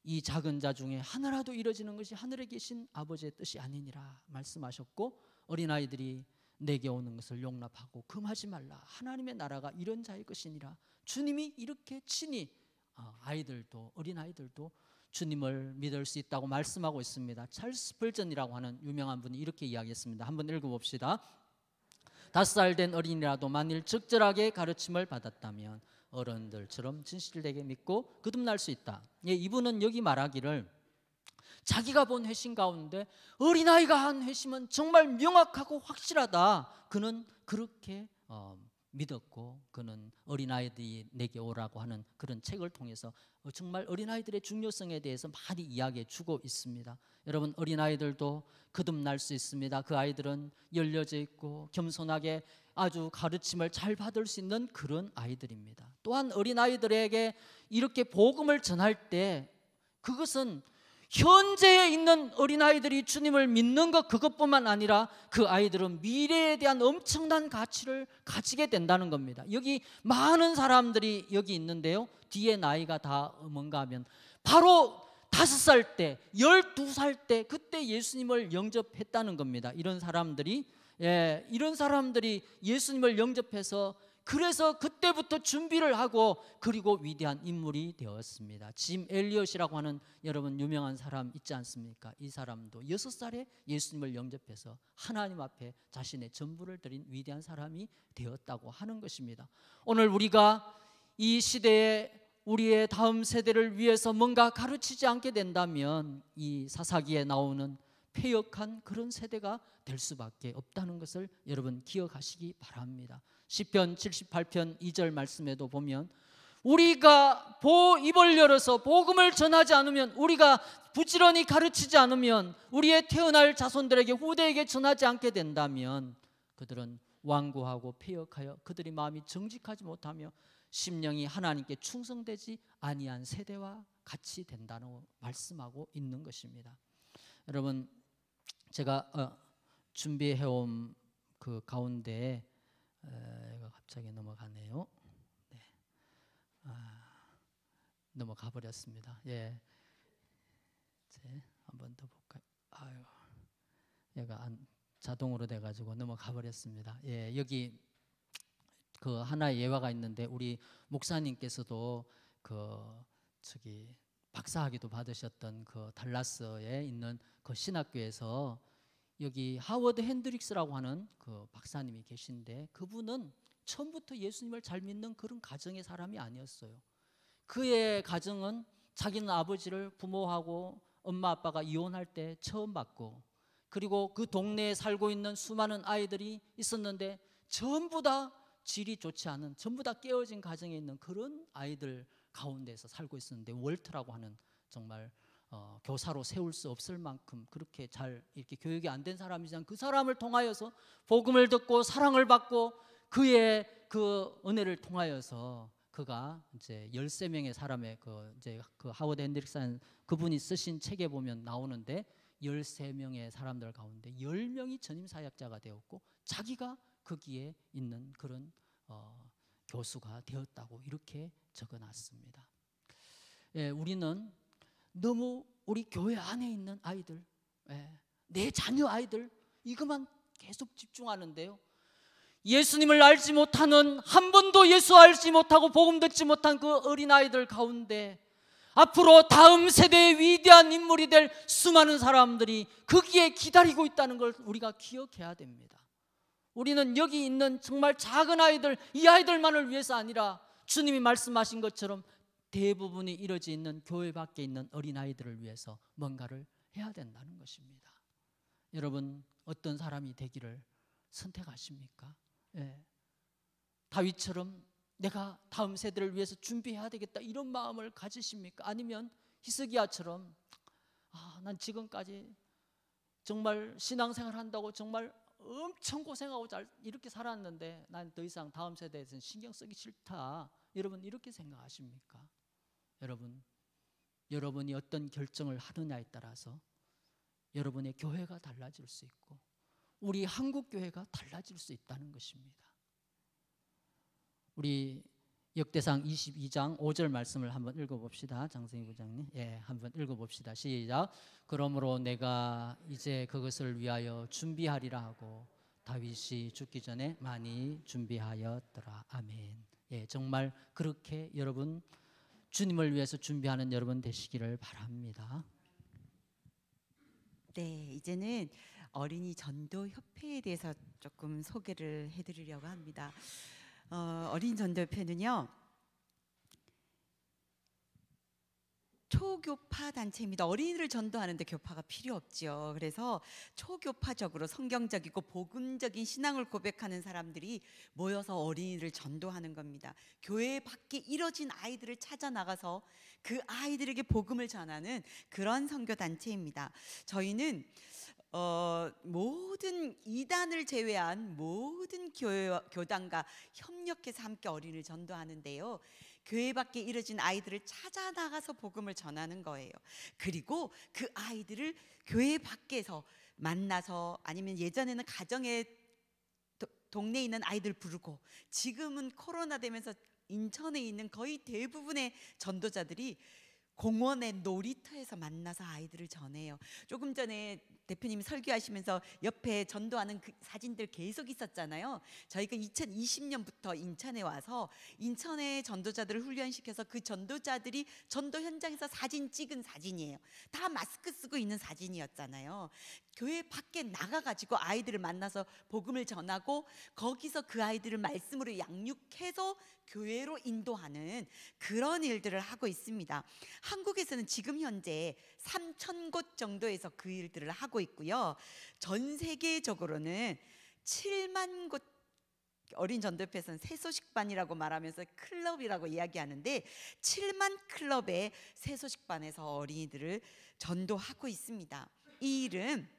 이 작은 자 중에 하나라도 이루어지는 것이 하늘에 계신 아버지의 뜻이 아니니라 말씀하셨고, 어린아이들이 내게 오는 것을 용납하고 금하지 말라, 하나님의 나라가 이런 자의 것이니라. 주님이 이렇게 친히 아이들도, 어린아이들도 주님을 믿을 수 있다고 말씀하고 있습니다. 찰스 스펄전이라고 하는 유명한 분이 이렇게 이야기했습니다. 한번 읽어봅시다. 5살 된 어린이라도 만일 적절하게 가르침을 받았다면 어른들처럼 진실되게 믿고 거듭날 수 있다. 예, 이분은 여기 말하기를 자기가 본 회심 가운데 어린아이가 한 회심은 정말 명확하고 확실하다. 그는 그렇게 믿었고, 그는 어린아이들이 내게 오라고 하는 그런 책을 통해서 정말 어린아이들의 중요성에 대해서 많이 이야기해 주고 있습니다. 여러분, 어린아이들도 거듭날 수 있습니다. 그 아이들은 열려져 있고 겸손하게 아주 가르침을 잘 받을 수 있는 그런 아이들입니다. 또한 어린아이들에게 이렇게 복음을 전할 때 그것은 현재에 있는 어린아이들이 주님을 믿는 것, 그것뿐만 아니라 그 아이들은 미래에 대한 엄청난 가치를 가지게 된다는 겁니다. 여기 많은 사람들이 여기 있는데요, 뒤에 나이가 다 뭔가 하면 바로 5살 때, 12살 때 그때 예수님을 영접했다는 겁니다. 이런 사람들이 예수님을 영접해서 그래서 그때부터 준비를 하고 그리고 위대한 인물이 되었습니다. 짐 엘리엇이라고 하는 여러분 유명한 사람 있지 않습니까? 이 사람도 6살에 예수님을 영접해서 하나님 앞에 자신의 전부를 드린 위대한 사람이 되었다고 하는 것입니다. 오늘 우리가 이 시대에 우리의 다음 세대를 위해서 뭔가 가르치지 않게 된다면 이 사사기에 나오는 패역한 그런 세대가 될 수밖에 없다는 것을 여러분 기억하시기 바랍니다. 시편 78편 2절 말씀에도 보면 우리가 입을 열어서 복음을 전하지 않으면, 우리가 부지런히 가르치지 않으면, 우리의 태어날 자손들에게, 후대에게 전하지 않게 된다면 그들은 완고하고 패역하여 그들의 마음이 정직하지 못하며 심령이 하나님께 충성되지 아니한 세대와 같이 된다고 말씀하고 있는 것입니다. 여러분, 제가 준비해온 그 가운데 이거 갑자기 넘어가네요. 네. 넘어가 버렸습니다. 예, 이제 한번 더 볼까요? 아유, 얘가 자동으로 돼가지고 넘어가 버렸습니다. 예, 여기 그 하나의 예화가 있는데 우리 목사님께서도 박사학위도 받으셨던 그 달라스에 있는 그 신학교에서 여기 하워드 핸드릭스라고 하는 그 박사님이 계신데, 그분은 처음부터 예수님을 잘 믿는 그런 가정의 사람이 아니었어요. 그의 가정은 자기는 아버지를 부모하고 엄마 아빠가 이혼할 때 처음 봤고, 그리고 그 동네에 살고 있는 수많은 아이들이 있었는데 전부 다 질이 좋지 않은, 전부 다 깨어진 가정에 있는 그런 아이들 가운데서 살고 있었는데, 월트라고 하는 정말 교사로 세울 수 없을 만큼 그렇게 잘 이렇게 교육이 안 된 사람이지만 그 사람을 통하여서 복음을 듣고 사랑을 받고 그의 그 은혜를 통하여서 그가 이제 13명의 사람의 그 하워드 핸드릭스 그분이 쓰신 책에 보면 나오는데 13명의 사람들 가운데 10명이 전임 사역자가 되었고 자기가 거기에 있는 그런 교수가 되었다고 이렇게 적어놨습니다. 예, 우리는 너무 우리 교회 안에 있는 아이들, 내 자녀 아이들 이것만 계속 집중하는데요, 예수님을 알지 못하는, 한 번도 예수 알지 못하고 복음 듣지 못한 그 어린아이들 가운데 앞으로 다음 세대의 위대한 인물이 될 수많은 사람들이 거기에 기다리고 있다는 걸 우리가 기억해야 됩니다. 우리는 여기 있는 정말 작은 아이들, 이 아이들만을 위해서 아니라 주님이 말씀하신 것처럼 대부분이 이루어져 있는 교회 밖에 있는 어린아이들을 위해서 뭔가를 해야 된다는 것입니다. 여러분, 어떤 사람이 되기를 선택하십니까? 다윗처럼 내가 다음 세대를 위해서 준비해야 되겠다 이런 마음을 가지십니까? 아니면 히스기야처럼 난 지금까지 정말 신앙생활 한다고 정말 엄청 고생하고 이렇게 살았는데 난 더 이상 다음 세대에서는 신경 쓰기 싫다, 여러분 이렇게 생각하십니까? 여러분, 여러분이 어떤 결정을 하느냐에 따라서 여러분의 교회가 달라질 수 있고 우리 한국 교회가 달라질 수 있다는 것입니다. 우리 역대상 22장 5절 말씀을 한번 읽어봅시다. 장성희 부장님, 한번 읽어봅시다. 시작. 그러므로 내가 이제 그것을 위하여 준비하리라 하고 다윗이 죽기 전에 많이 준비하였더라. 아멘. 정말 그렇게 여러분 주님을 위해서 준비하는 여러분 되시기를 바랍니다. 네, 이제는 어린이 전도 협회에 대해서 조금 소개를 해드리려고 합니다. 어린이 전도 협회는요, 초교파 단체입니다. 어린이를 전도하는데 교파가 필요 없죠. 그래서 초교파적으로 성경적이고 복음적인 신앙을 고백하는 사람들이 모여서 어린이를 전도하는 겁니다. 교회 밖에 이뤄진 아이들을 찾아 나가서 그 아이들에게 복음을 전하는 그런 선교 단체입니다. 저희는 모든 이단을 제외한 모든 교단과 협력해서 함께 어린이를 전도하는데요, 교회 밖에 이뤄진 아이들을 찾아 나가서 복음을 전하는 거예요. 그리고 그 아이들을 교회 밖에서 만나서, 아니면 예전에는 가정에 동네에 있는 아이들 부르고, 지금은 코로나 되면서 인천에 있는 거의 대부분의 전도자들이 공원의 놀이터에서 만나서 아이들을 전해요. 조금 전에 대표님이 설교하시면서 옆에 전도하는 그 사진들 계속 있었잖아요. 저희가 2020년부터 인천에 와서 인천의 전도자들을 훈련시켜서 그 전도자들이 전도 현장에서 사진 찍은 사진이에요. 다 마스크 쓰고 있는 사진이었잖아요. 교회 밖에 나가가지고 아이들을 만나서 복음을 전하고 거기서 그 아이들을 말씀으로 양육해서 교회로 인도하는 그런 일들을 하고 있습니다. 한국에서는 지금 현재 3,000곳 정도에서 그 일들을 하고 있고요. 전 세계적으로는 7만 곳, 어린 전도협회에서는 새소식반이라고 말하면서 클럽이라고 이야기하는데 7만 클럽의 새소식반에서 어린이들을 전도하고 있습니다. 이 일은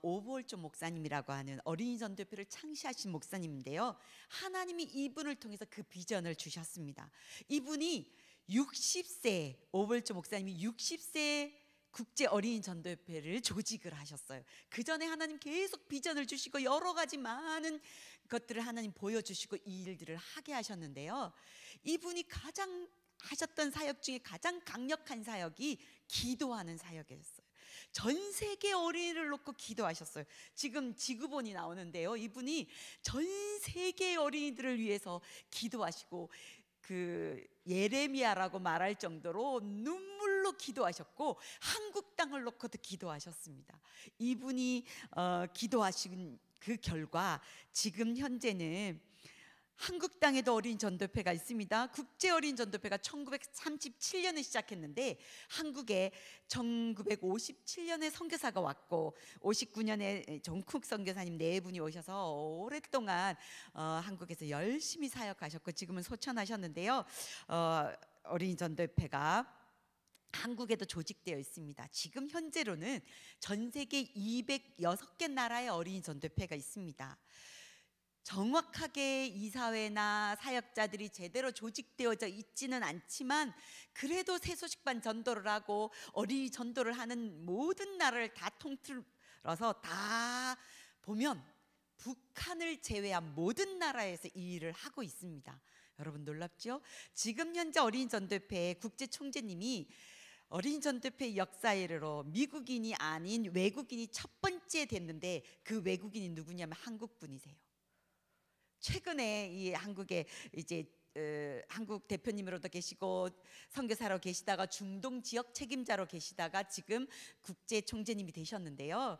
오볼조 목사님이라고 하는 어린이 전도협회를 창시하신 목사님인데요, 하나님이 이분을 통해서 그 비전을 주셨습니다. 이분이 60세, 오볼조 목사님이 60세 국제 어린이 전도협회를 조직을 하셨어요. 그 전에 하나님 계속 비전을 주시고 여러 가지 많은 것들을 하나님 보여주시고 이 일들을 하게 하셨는데요, 이분이 가장 하셨던 사역 중에 가장 강력한 사역이 기도하는 사역이었어요. 전 세계 어린이를 놓고 기도하셨어요. 지금 지구본이 나오는데요, 이분이 전 세계 어린이들을 위해서 기도하시고 그 예레미야라고 말할 정도로 눈물로 기도하셨고 한국 땅을 놓고도 기도하셨습니다. 이분이 기도하신 그 결과 지금 현재는 한국 땅에도 어린이 전도회가 있습니다. 국제 어린이 전도회가 1937년에 시작했는데 한국에 1957년에 선교사가 왔고 59년에 정쿡 선교사님 네 분이 오셔서 오랫동안 한국에서 열심히 사역하셨고 지금은 소천하셨는데요. 어린이 전도회가 한국에도 조직되어 있습니다. 지금 현재로는 전 세계 206개 나라의 어린이 전도회가 있습니다. 정확하게 이사회나 사역자들이 제대로 조직되어져 있지는 않지만 그래도 새소식반 전도를 하고 어린이 전도를 하는 모든 나라를 다 통틀어서 다 보면 북한을 제외한 모든 나라에서 이 일을 하고 있습니다. 여러분 놀랍죠? 지금 현재 어린이 전도회 국제 총재님이 어린이 전도회 역사 이래로 미국인이 아닌 외국인이 첫 번째 번째 됐는데 그 외국인이 누구냐면 한국 분이세요. 최근에 이 한국에 이제 한국 대표님으로도 계시고 선교사로 계시다가 중동 지역 책임자로 계시다가 지금 국제 총재님이 되셨는데요.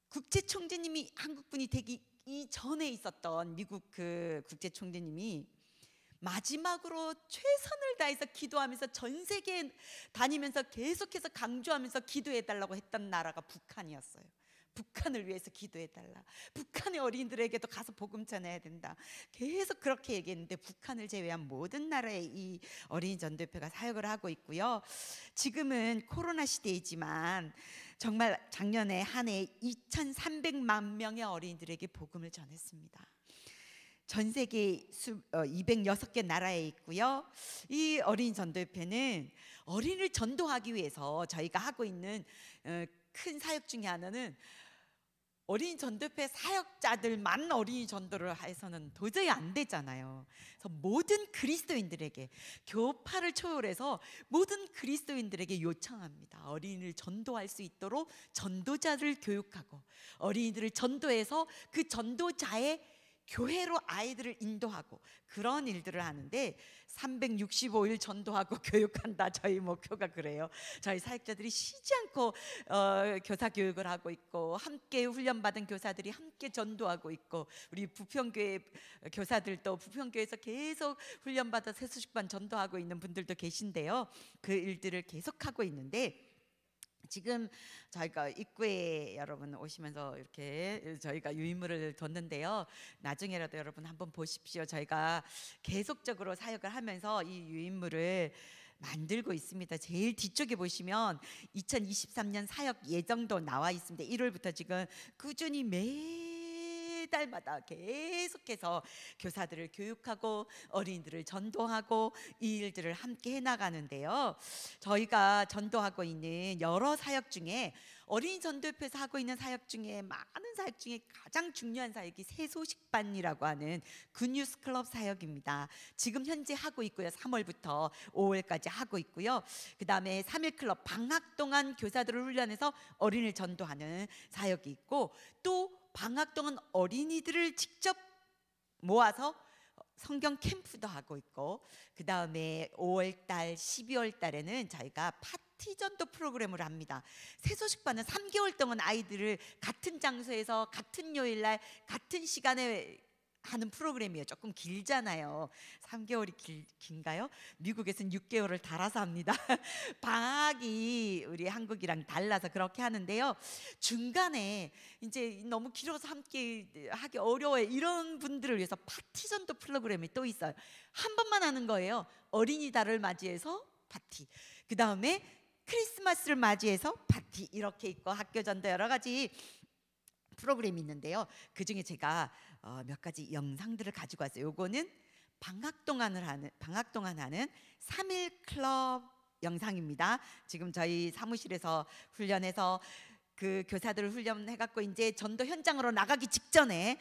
국제 총재님이 한국 분이 되기 이전에 있었던 미국 그 국제 총재님이 마지막으로 최선을 다해서 기도하면서 전 세계에 다니면서 계속해서 강조하면서 기도해 달라고 했던 나라가 북한이었어요. 북한을 위해서 기도해 달라. 북한의 어린이들에게도 가서 복음 전해야 된다. 계속 그렇게 얘기했는데 북한을 제외한 모든 나라에 이 어린이 전도협회가 사역을 하고 있고요. 지금은 코로나 시대이지만 정말 작년에 한 해 2,300만 명의 어린이들에게 복음을 전했습니다. 전 세계 206개 나라에 있고요. 이 어린이 전도협회는 어린이를 전도하기 위해서 저희가 하고 있는 큰 사역 중에 하나는 어린이 전도협회 사역자들만 어린이 전도를 해서는 도저히 안 되잖아요. 그래서 모든 그리스도인들에게 교파를 초월해서 모든 그리스도인들에게 요청합니다. 어린이를 전도할 수 있도록 전도자를 교육하고 어린이들을 전도해서 그 전도자의 교회로 아이들을 인도하고 그런 일들을 하는데 365일 전도하고 교육한다. 저희 목표가 그래요. 저희 사역자들이 쉬지 않고 교사 교육을 하고 있고 함께 훈련받은 교사들이 함께 전도하고 있고 우리 부평교회 교사들도 부평교회에서 계속 훈련받아 세수식반 전도하고 있는 분들도 계신데요. 그 일들을 계속하고 있는데 지금 저희가 입구에 여러분 오시면서 이렇게 저희가 유인물을 뒀는데요. 나중에라도 여러분 한번 보십시오. 저희가 계속적으로 사역을 하면서 이 유인물을 만들고 있습니다. 제일 뒤쪽에 보시면 2023년 사역 예정도 나와 있습니다. 1월부터 지금 꾸준히 매달마다 계속해서 교사들을 교육하고 어린이들을 전도하고 이 일들을 함께 해나가는데요. 저희가 전도하고 있는 여러 사역 중에 어린이 전도협회에서 하고 있는 사역 중에 많은 사역 중에 가장 중요한 사역이 새소식반이라고 하는 굿뉴스 클럽 사역입니다. 지금 현재 하고 있고요. 3월부터 5월까지 하고 있고요. 그 다음에 3일 클럽 방학 동안 교사들을 훈련해서 어린이를 전도하는 사역이 있고 또 방학 동안 어린이들을 직접 모아서 성경 캠프도 하고 있고 그 다음에 5월달, 12월달에는 저희가 파티 전도 프로그램을 합니다. 새소식반은 3개월 동안 아이들을 같은 장소에서 같은 요일날 같은 시간에 하는 프로그램이에요. 조금 길잖아요. 3개월이 긴가요? 미국에서는 6개월을 달아서 합니다. 방학이 우리 한국이랑 달라서 그렇게 하는데요. 중간에 이제 너무 길어서 함께 하기 어려워요. 이런 분들을 위해서 파티 전도 프로그램이 또 있어요. 한 번만 하는 거예요. 어린이날을 맞이해서 파티. 그 다음에 크리스마스를 맞이해서 파티 이렇게 있고 학교 전도 여러 가지 프로그램이 있는데요. 그 중에 제가 몇 가지 영상들을 가지고 왔어요. 요거는 방학 동안 하는 3일 클럽 영상입니다. 지금 저희 사무실에서 훈련해서 그 교사들을 훈련해갖고 이제 전도 현장으로 나가기 직전에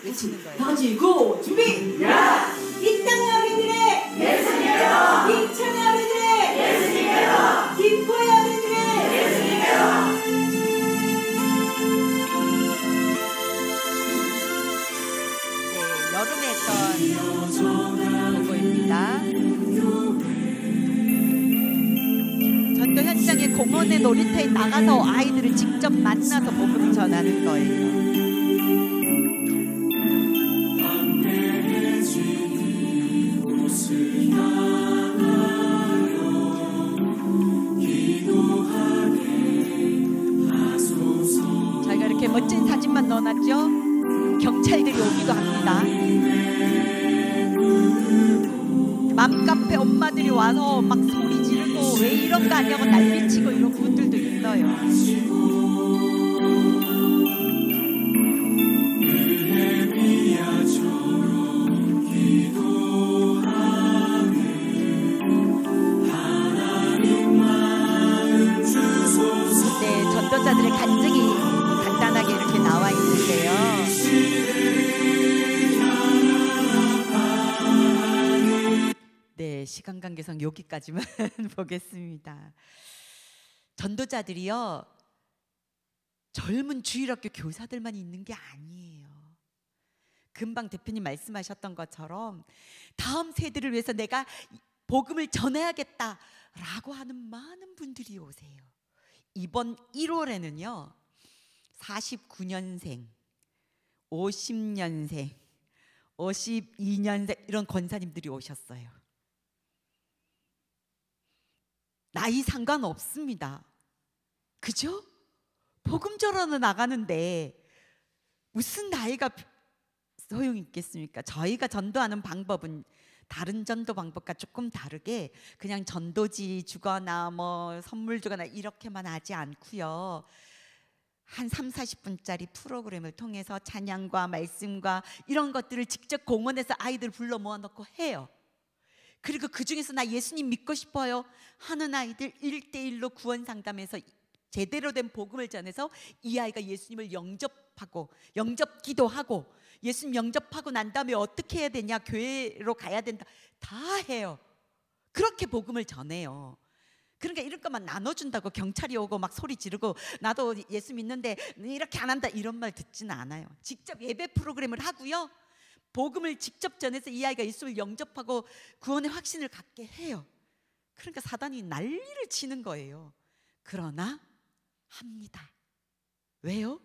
외치는 거예요. 던지고 준비! 이 땅의 어린이들의 예수님께로! 이 천의 어린이들의 예수님께로! 기뻐의 어린이들의 예수님께로! 여름에 했던 보고입니다. 전도 현장에 공원에 놀이터에 나가서 아이들을 직접 만나서 복음 전하는 거예요. 저희가 이렇게 멋진 사진만 넣어놨죠? 경찰들이 오기도 합니다. 맘카페 엄마들이 와서 막 소리 지르고 왜 이런 거 아니냐고 난리치고 이런 분들도 있어요. 네, 전도자들의 간증이 간단하게 이렇게 나와 있는데요. 네, 시간 관계상 여기까지만 보겠습니다. 전도자들이요 젊은 주일학교 교사들만 있는 게 아니에요. 금방 대표님 말씀하셨던 것처럼 다음 세대를 위해서 내가 복음을 전해야겠다라고 하는 많은 분들이 오세요. 이번 1월에는요 49년생, 50년생, 52년생 이런 권사님들이 오셨어요. 나이 상관없습니다. 그죠? 복음 전하러 나가는데 무슨 나이가 소용이 있겠습니까? 저희가 전도하는 방법은 다른 전도 방법과 조금 다르게 그냥 전도지 주거나 뭐 선물 주거나 이렇게만 하지 않고요. 한 30-40분짜리 프로그램을 통해서 찬양과 말씀과 이런 것들을 직접 공원에서 아이들 불러 모아놓고 해요. 그리고 그 중에서 나 예수님 믿고 싶어요 하는 아이들 1대1로 구원 상담해서 제대로 된 복음을 전해서 이 아이가 예수님을 영접하고 영접 기도하고 예수님 영접하고 난 다음에 어떻게 해야 되냐, 교회로 가야 된다, 다 해요. 그렇게 복음을 전해요. 그러니까 이런 것만 나눠준다고 경찰이 오고 막 소리 지르고 나도 예수 믿는데 이렇게 안 한다 이런 말 듣지는 않아요. 직접 예배 프로그램을 하고요, 복음을 직접 전해서 이 아이가 예수를 영접하고 구원의 확신을 갖게 해요. 그러니까 사단이 난리를 치는 거예요. 그러나 합니다. 왜요?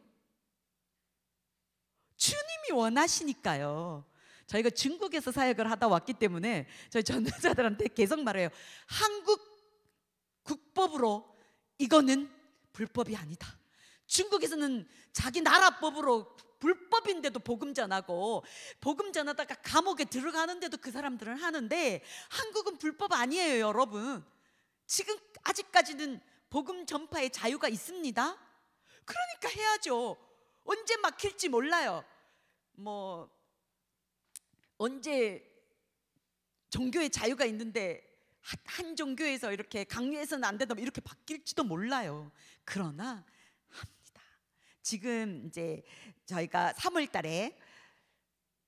주님이 원하시니까요. 저희가 중국에서 사역을 하다 왔기 때문에 저희 전도자들한테 계속 말해요. 한국 국법으로 이거는 불법이 아니다. 중국에서는 자기 나라 법으로 불법인데도 복음 전하고 복음 전하다가 감옥에 들어가는데도 그 사람들은 하는데 한국은 불법 아니에요, 여러분. 지금 아직까지는 복음 전파의 자유가 있습니다. 그러니까 해야죠. 언제 막힐지 몰라요. 뭐 언제 종교의 자유가 있는데 한 종교에서 이렇게 강요해서는 안 된다 이렇게 바뀔지도 몰라요. 그러나 합니다. 지금 이제 저희가 3월 달에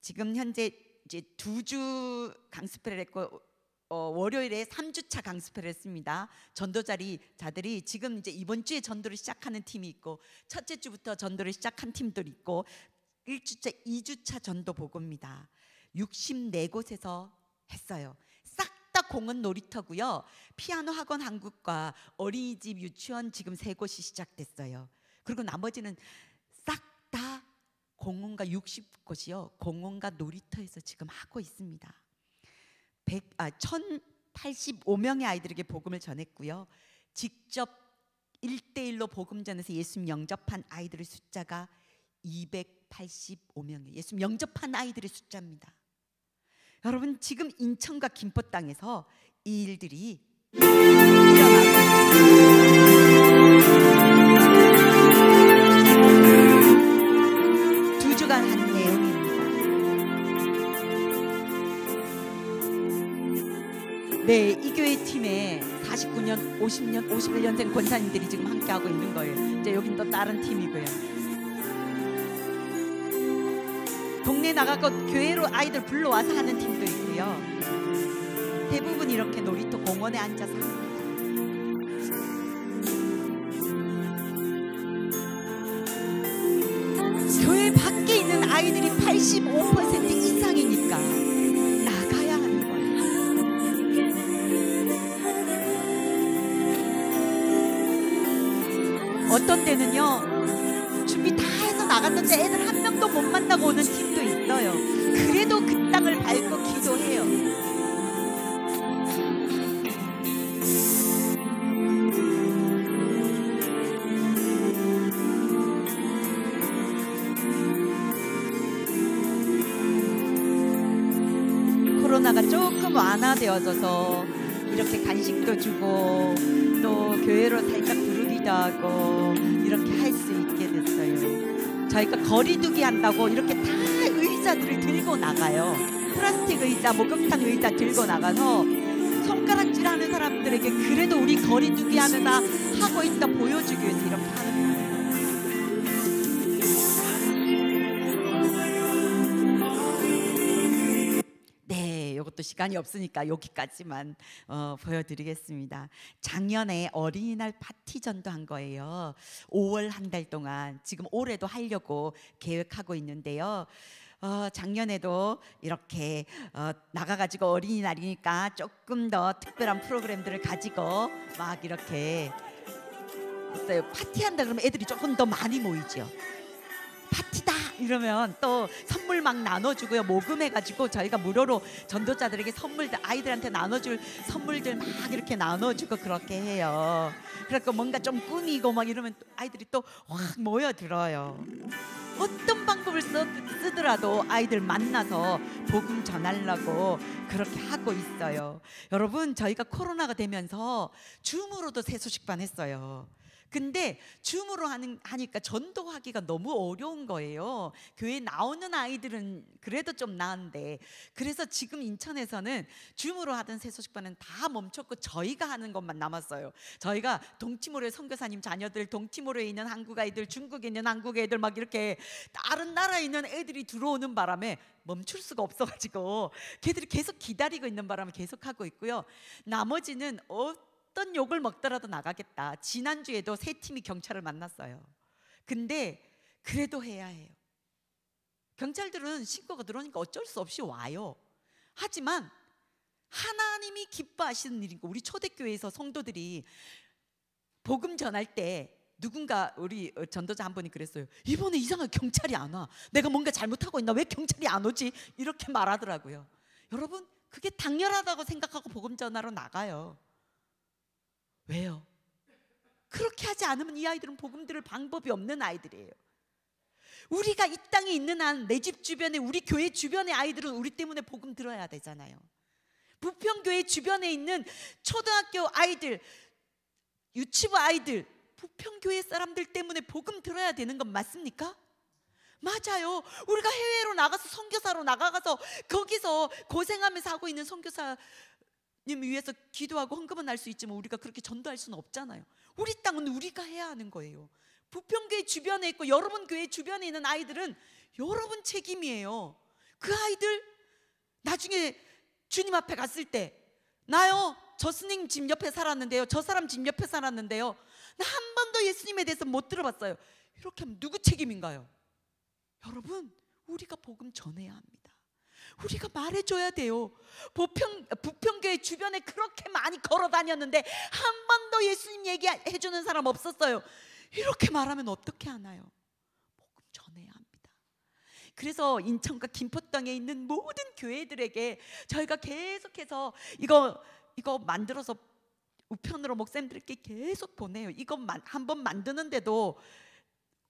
지금 현재 이제 2주 강습회를 했고 월요일에 3주차 강습회를 했습니다. 전도자들이 지금 이제 이번 주에 전도를 시작하는 팀이 있고 첫째 주부터 전도를 시작한 팀들이 있고 1주차, 2주차 전도 보고입니다. 64곳에서 했어요. 싹 다 공원 놀이터고요. 피아노 학원 한국과 어린이집 유치원 지금 3곳이 시작됐어요. 그리고 나머지는 싹 다 공원과 60곳이요. 공원과 놀이터에서 지금 하고 있습니다. 1085명의 아이들에게 복음을 전했고요. 직접 1대1로 복음 전해서 예수님 영접한 아이들의 숫자가 285명이에요. 예수님 영접한 아이들의 숫자입니다. 여러분, 지금 인천과 김포 땅에서 이 일들이 일어나고 있습니다. 2주간 한 내용입니다. 네, 이 교회 팀에 49년, 50년, 51년생 권사님들이 지금 함께하고 있는 거예요. 이제 여긴 또 다른 팀이고요. 동네 나가고 교회로 아이들 불러와서 하는 팀도 있고요. 대부분 이렇게 놀이터 공원에 앉아서 합니다. 교회 밖에 있는 아이들이 85% 이상이니까 나가야 하는 거예요. 어떤 때는요, 준비 다 해서 나갔는데 애들 한 명도 못 만나고 오는 팀도 있어요. 그래도 그 땅을 밟고 기도해요. 코로나가 조금 완화되어져서 이렇게 간식도 주고 또 교회로 살짝 부르기도 하고 이렇게 할 수 있게 됐어요. 저희가 거리두기 한다고 이렇게 다 의자들을 들고 나가요. 플라스틱 의자, 목욕탕 의자 들고 나가서 손가락질하는 사람들에게 그래도 우리 거리두기 하느라 하고 있다 보여주기 위해서 이렇게 하는 거예요. 네, 이것도 시간이 없으니까 여기까지만 보여드리겠습니다. 작년에 어린이날 파티전도 한 거예요. 5월 한 달 동안. 지금 올해도 하려고 계획하고 있는데요. 작년에도 이렇게 나가가지고 어린이날이니까 조금 더 특별한 프로그램들을 가지고 막 이렇게 했어요. 파티한다 그러면 애들이 조금 더 많이 모이죠. 파티다 이러면 또 선물 막 나눠주고요. 모금해가지고 저희가 무료로 전도자들에게 선물들, 아이들한테 나눠줄 선물들 막 이렇게 나눠주고 그렇게 해요. 그래서 뭔가 좀 꾸미고 막 이러면 아이들이 또 확 모여들어요. 어떤 방법을 쓰더라도 아이들 만나서 복음 전하려고 그렇게 하고 있어요. 여러분, 저희가 코로나가 되면서 줌으로도 새소식반 했어요. 근데 줌으로 하니까 전도하기가 너무 어려운 거예요. 교회에 나오는 아이들은 그래도 좀 나은데, 그래서 지금 인천에서는 줌으로 하던 새소식반은 다 멈췄고 저희가 하는 것만 남았어요. 저희가 동티모르의 선교사님 자녀들, 동티모르에 있는 한국 아이들, 중국에 있는 한국 애들 막 이렇게 다른 나라에 있는 애들이 들어오는 바람에 멈출 수가 없어가지고 걔들이 계속 기다리고 있는 바람에 계속 하고 있고요. 나머지는 어떤 욕을 먹더라도 나가겠다. 지난주에도 세 팀이 경찰을 만났어요. 근데 그래도 해야 해요. 경찰들은 신고가 들어오니까 어쩔 수 없이 와요. 하지만 하나님이 기뻐하시는 일이고, 우리 초대교회에서 성도들이 복음 전할 때 누군가, 우리 전도자 한 분이 그랬어요. 이번에 이상하게 경찰이 안 와. 내가 뭔가 잘못하고 있나? 왜 경찰이 안 오지? 이렇게 말하더라고요. 여러분, 그게 당연하다고 생각하고 복음 전하러 나가요. 왜요? 그렇게 하지 않으면 이 아이들은 복음 들을 방법이 없는 아이들이에요. 우리가 이 땅에 있는 한 내 집 주변에, 우리 교회 주변의 아이들은 우리 때문에 복음 들어야 되잖아요. 부평교회 주변에 있는 초등학교 아이들, 유치부 아이들, 부평교회 사람들 때문에 복음 들어야 되는 건 맞습니까? 맞아요. 우리가 해외로 나가서 선교사로 나가서 거기서 고생하면서 하고 있는 선교사 님 위해서 기도하고 헌금은 할 수 있지만 우리가 그렇게 전도할 수는 없잖아요. 우리 땅은 우리가 해야 하는 거예요. 부평교회 주변에 있고 여러분 교회 주변에 있는 아이들은 여러분 책임이에요. 그 아이들 나중에 주님 앞에 갔을 때, 나요, 저 스님 집 옆에 살았는데요, 저 사람 집 옆에 살았는데요, 나 한 번도 예수님에 대해서 못 들어봤어요. 이렇게 하면 누구 책임인가요? 여러분, 우리가 복음 전해야 합니다. 우리가 말해줘야 돼요. 부평교회 주변에 그렇게 많이 걸어 다녔는데 한 번도 예수님 얘기해주는 사람 없었어요. 이렇게 말하면 어떻게 하나요? 복음 전해야 합니다. 그래서 인천과 김포땅에 있는 모든 교회들에게 저희가 계속해서 이거 만들어서 우편으로 목사님들께 계속 보내요. 이거 한번 만드는데도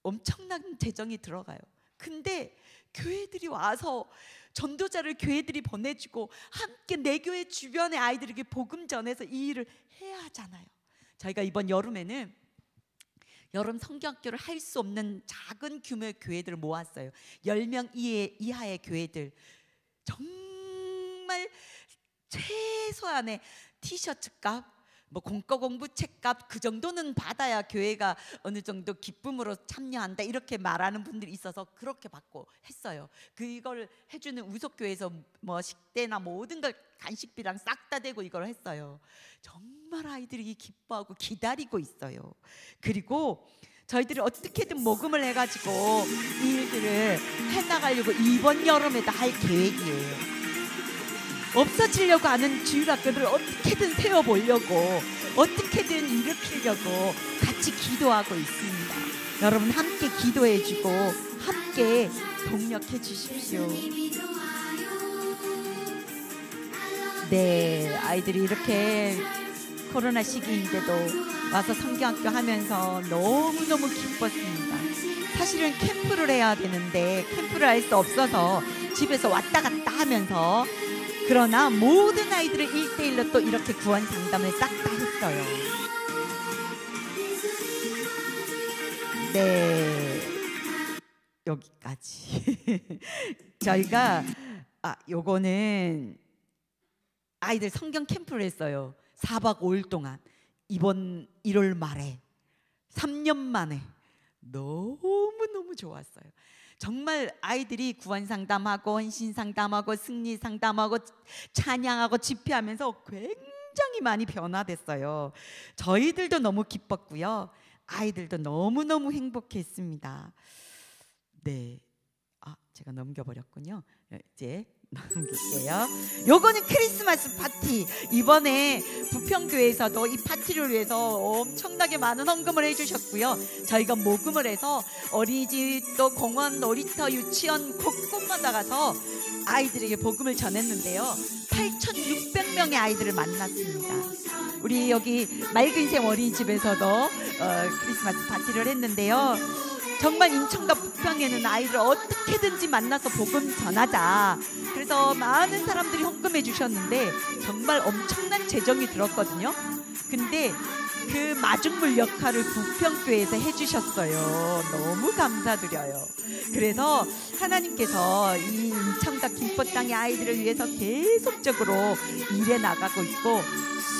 엄청난 재정이 들어가요. 근데 교회들이 와서 전도자를 교회들이 보내주고 함께 내 교회 주변의 아이들에게 복음 전해서 이 일을 해야 하잖아요. 저희가 이번 여름에는 여름 성경학교를 할 수 없는 작은 규모의 교회들을 모았어요. 10명 이하의 교회들. 정말 최소한의 티셔츠 값, 뭐 공과 공부 책값 그 정도는 받아야 교회가 어느 정도 기쁨으로 참여한다, 이렇게 말하는 분들이 있어서 그렇게 받고 했어요. 그걸 해주는 우석교회에서 뭐 식대나 모든 걸 간식비랑 싹 다 대고 이걸 했어요. 정말 아이들이 기뻐하고 기다리고 있어요. 그리고 저희들이 어떻게든 모금을 해가지고 이 일들을 해나가려고 이번 여름에도 할 계획이에요. 없어지려고 하는 주일학교들을 어떻게든 세워보려고, 어떻게든 일으키려고 같이 기도하고 있습니다. 여러분 함께 기도해주고 함께 동력해 주십시오. 네, 아이들이 이렇게 코로나 시기인데도 와서 성경학교 하면서 너무너무 기뻤습니다. 사실은 캠프를 해야 되는데 캠프를 할 수 없어서 집에서 왔다 갔다 하면서, 그러나 모든 아이들을 1대1로 또 이렇게 구원 상담을 싹 다 했어요. 네, 여기까지. 저희가 요거는 아이들 성경 캠프를 했어요. 4박 5일 동안. 이번 1월 말에 3년 만에 너무너무 좋았어요. 정말 아이들이 구원 상담하고 헌신 상담하고 승리 상담하고 찬양하고 집회하면서 굉장히 많이 변화됐어요. 저희들도 너무 기뻤고요. 아이들도 너무너무 행복했습니다. 네, 제가 넘겨버렸군요. 이제 넘길게요. 요거는 크리스마스 파티. 이번에 부평교회에서도 이 파티를 위해서 엄청나게 많은 헌금을 해주셨고요. 저희가 모금을 해서 어린이집 또 공원, 놀이터, 유치원 곳곳마다 가서 아이들에게 복음을 전했는데요. 8,600명의 아이들을 만났습니다. 우리 여기 맑은 샘 어린이집에서도 크리스마스 파티를 했는데요. 정말 인천과 부평에는 아이를 어떻게든지 만나서 복음 전하자. 그래서 많은 사람들이 헌금해 주셨는데 정말 엄청난 재정이 들었거든요. 근데 그 마중물 역할을 부평교회에서 해주셨어요. 너무 감사드려요. 그래서 하나님께서 이 인천과 김포 땅의 아이들을 위해서 계속적으로 일해 나가고 있고,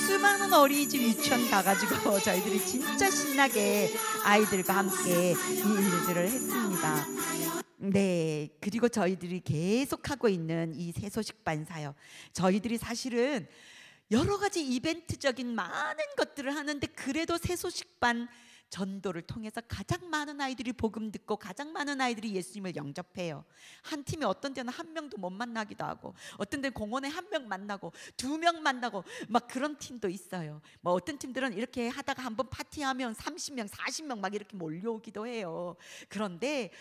수많은 어린이집 유치원 가가지고 저희들이 진짜 신나게 아이들과 함께 이 일들을 했습니다. 네, 그리고 저희들이 계속하고 있는 이 새소식반 사역, 저희들이 사실은 여러 가지 이벤트적인 많은 것들을 하는데 그래도 새소식반 전도를 통해서 가장 많은 아이들이 복음 듣고 가장 많은 아이들이 예수님을 영접해요. 한 팀이 어떤 때는 한 명도 못 만나기도 하고, 어떤 때는 공원에 한 명 만나고 2명 만나고 막 그런 팀도 있어요. 뭐 어떤 팀들은 이렇게 하다가 한번 파티하면 30명 40명 막 이렇게 몰려오기도 해요. 그런데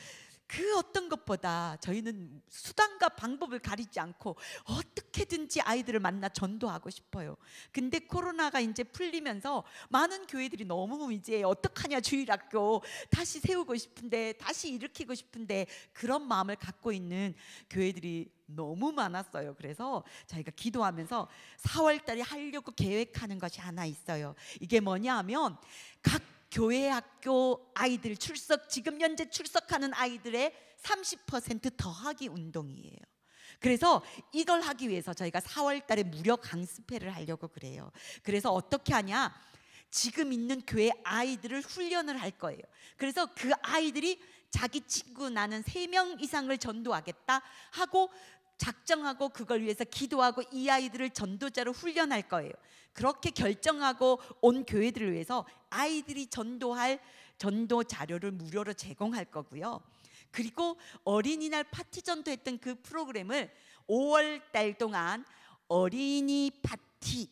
그 어떤 것보다 저희는 수단과 방법을 가리지 않고 어떻게든지 아이들을 만나 전도하고 싶어요. 근데 코로나가 이제 풀리면서 많은 교회들이 너무 이제 어떡하냐, 주일학교 다시 세우고 싶은데, 다시 일으키고 싶은데 그런 마음을 갖고 있는 교회들이 너무 많았어요. 그래서 저희가 기도하면서 4월 달에 하려고 계획하는 것이 하나 있어요. 이게 뭐냐 하면 각 교회 학교 아이들 지금 현재 출석하는 아이들의 30% 더하기 운동이에요. 그래서 이걸 하기 위해서 저희가 4월 달에 무료 강습회를 하려고 그래요. 그래서 어떻게 하냐, 지금 있는 교회 아이들을 훈련을 할 거예요. 그래서 그 아이들이 자기 친구 나는 3명 이상을 전도하겠다 하고 작정하고 그걸 위해서 기도하고 이 아이들을 전도자로 훈련할 거예요. 그렇게 결정하고 온 교회들을 위해서 아이들이 전도할 전도 자료를 무료로 제공할 거고요. 그리고 어린이날 파티 전도했던 그 프로그램을 5월 달 동안 어린이 파티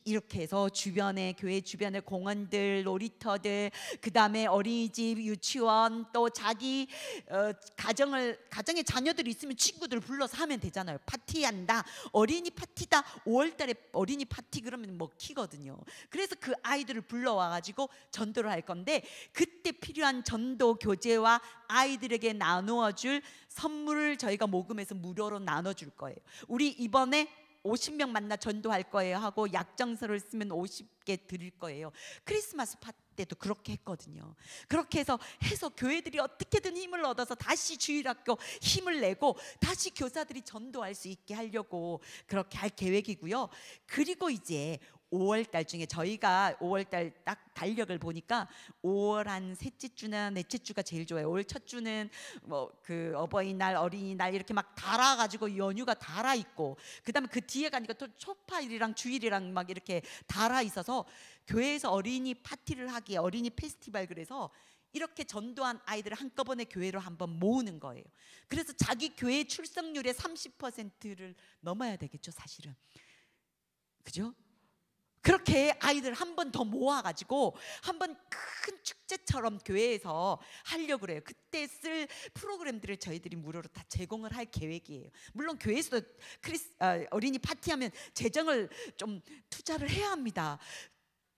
이렇게 해서 주변에, 교회 주변의 공원들, 놀이터들, 그 다음에 어린이집, 유치원, 또 자기 가정에 자녀들이 있으면 친구들 불러서 하면 되잖아요. 파티한다, 어린이 파티다, 5월 달에 어린이 파티 그러면 먹히거든요. 그래서 그 아이들을 불러와가지고 전도를 할 건데, 그때 필요한 전도 교재와 아이들에게 나누어줄 선물을 저희가 모금해서 무료로 나눠줄 거예요. 우리 이번에 50명 만나 전도할 거예요 하고 약정서를 쓰면 50개 드릴 거예요. 크리스마스 파티 때도 그렇게 했거든요. 그렇게 해서 교회들이 어떻게든 힘을 얻어서 다시 주일학교 힘을 내고 다시 교사들이 전도할 수 있게 하려고 그렇게 할 계획이고요. 그리고 이제 5월 달 중에 저희가 5월 달 딱 달력을 보니까 5월 한 셋째 주나 넷째 주가 제일 좋아요. 5월 첫 주는 뭐 그 어버이날, 어린이날 이렇게 막 달아가지고 연휴가 달아 있고, 그다음에 그 뒤에 가니까 또 초파일이랑 주일이랑 막 이렇게 달아 있어서 교회에서 어린이 파티를 하기에 어린이 페스티벌, 그래서 이렇게 전도한 아이들을 한꺼번에 교회로 한번 모으는 거예요. 그래서 자기 교회 출석률의 30%를 넘어야 되겠죠, 사실은. 그죠? 그렇게 아이들 한 번 더 모아가지고 한번 큰 축제처럼 교회에서 하려고 그래요. 그때 쓸 프로그램들을 저희들이 무료로 다 제공을 할 계획이에요. 물론 교회에서도 어린이 파티하면 재정을 좀 투자를 해야 합니다.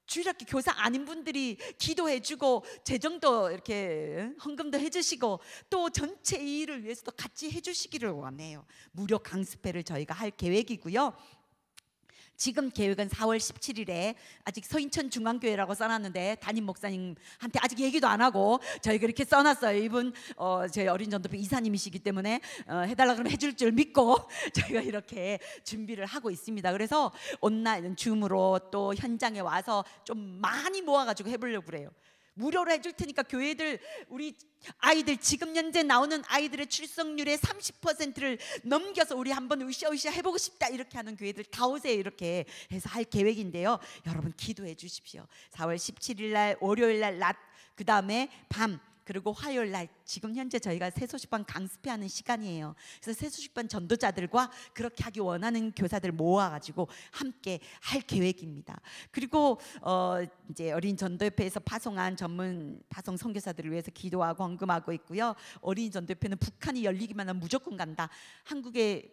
주일학교 교사 아닌 분들이 기도해주고 재정도 이렇게 헌금도 해주시고 또 전체 이 일을 위해서도 같이 해주시기를 원해요. 무료 강습회를 저희가 할 계획이고요. 지금 계획은 4월 17일에 아직 서인천 중앙교회라고 써놨는데 담임 목사님한테 아직 얘기도 안 하고 저희가 이렇게 써놨어요. 이분 저희 어린 전도회 이사님이시기 때문에 해달라 그러면 해줄 줄 믿고 저희가 이렇게 준비를 하고 있습니다. 그래서 온라인 줌으로 또 현장에 와서 좀 많이 모아가지고 해보려고 그래요. 무료로 해줄 테니까 교회들 우리 아이들 지금 현재 나오는 아이들의 출석률의 30%를 넘겨서 우리 한번 으쌰으쌰 해보고 싶다 이렇게 하는 교회들 다 오세요. 이렇게 해서 할 계획인데요. 여러분 기도해 주십시오. 4월 17일 날 월요일 날 낮 그 다음에 밤 그리고 화요일 날 지금 현재 저희가 새소식반 강습회하는 시간이에요. 그래서 새소식반 전도자들과 그렇게 하기 원하는 교사들 모아가지고 함께 할 계획입니다. 그리고 이제 어린 전도협회에서 파송한 전문 파송 선교사들을 위해서 기도하고 헌금하고 있고요. 어린이 전도협회는 북한이 열리기만 하면 무조건 간다. 한국에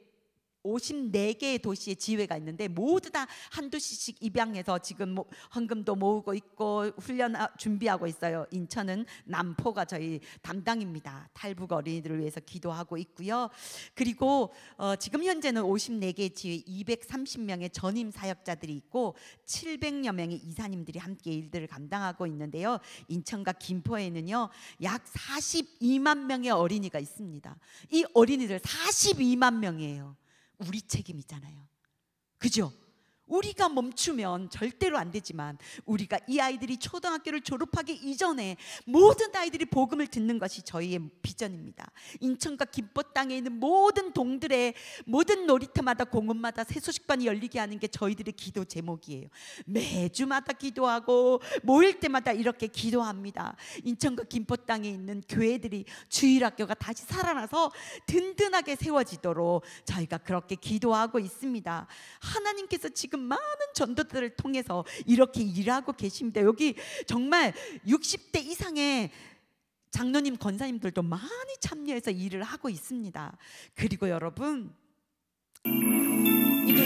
54개의 도시의 지회가 있는데 모두 다 한두 시씩 입양해서 지금 헌금도 모으고 있고 훈련 준비하고 있어요. 인천은 남포가 저희 담당입니다. 탈북 어린이들을 위해서 기도하고 있고요. 그리고 지금 현재는 54개의 지회 230명의 전임 사역자들이 있고 700여 명의 이사님들이 함께 일들을 감당하고 있는데요. 인천과 김포에는요 약 42만 명의 어린이가 있습니다. 이 어린이들 42만 명이에요. 우리 책임이잖아요. 그죠? 우리가 멈추면 절대로 안 되지만 우리가 이 아이들이 초등학교를 졸업하기 이전에 모든 아이들이 복음을 듣는 것이 저희의 비전입니다. 인천과 김포 땅에 있는 모든 동들의 모든 놀이터마다 공원마다 새소식반이 열리게 하는 게 저희들의 기도 제목이에요. 매주마다 기도하고 모일 때마다 이렇게 기도합니다. 인천과 김포 땅에 있는 교회들이 주일학교가 다시 살아나서 든든하게 세워지도록 저희가 그렇게 기도하고 있습니다. 하나님께서 지금 많은 전도들을 통해서 이렇게 일하고 계십니다. 여기 정말 60대 이상의 장로님, 권사님들도 많이 참여해서 일을 하고 있습니다. 그리고 여러분 이게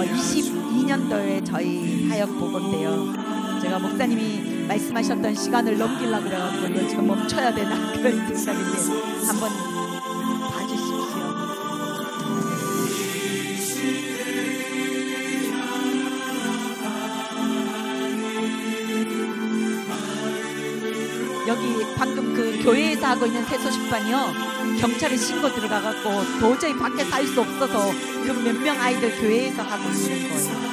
22년도에 저희 사역 보고인데요. 제가 목사님이 말씀하셨던 시간을 넘기려고 그래가지고 이거 지금 멈춰야 되나 그런 생각인데 한번 봐주십시오. 여기 방금 그 교회에서 하고 있는 새소식반이요 경찰에 신고 들어가갖고 도저히 밖에 살 수 없어서 그 몇 명 아이들 교회에서 하고 있는 거예요.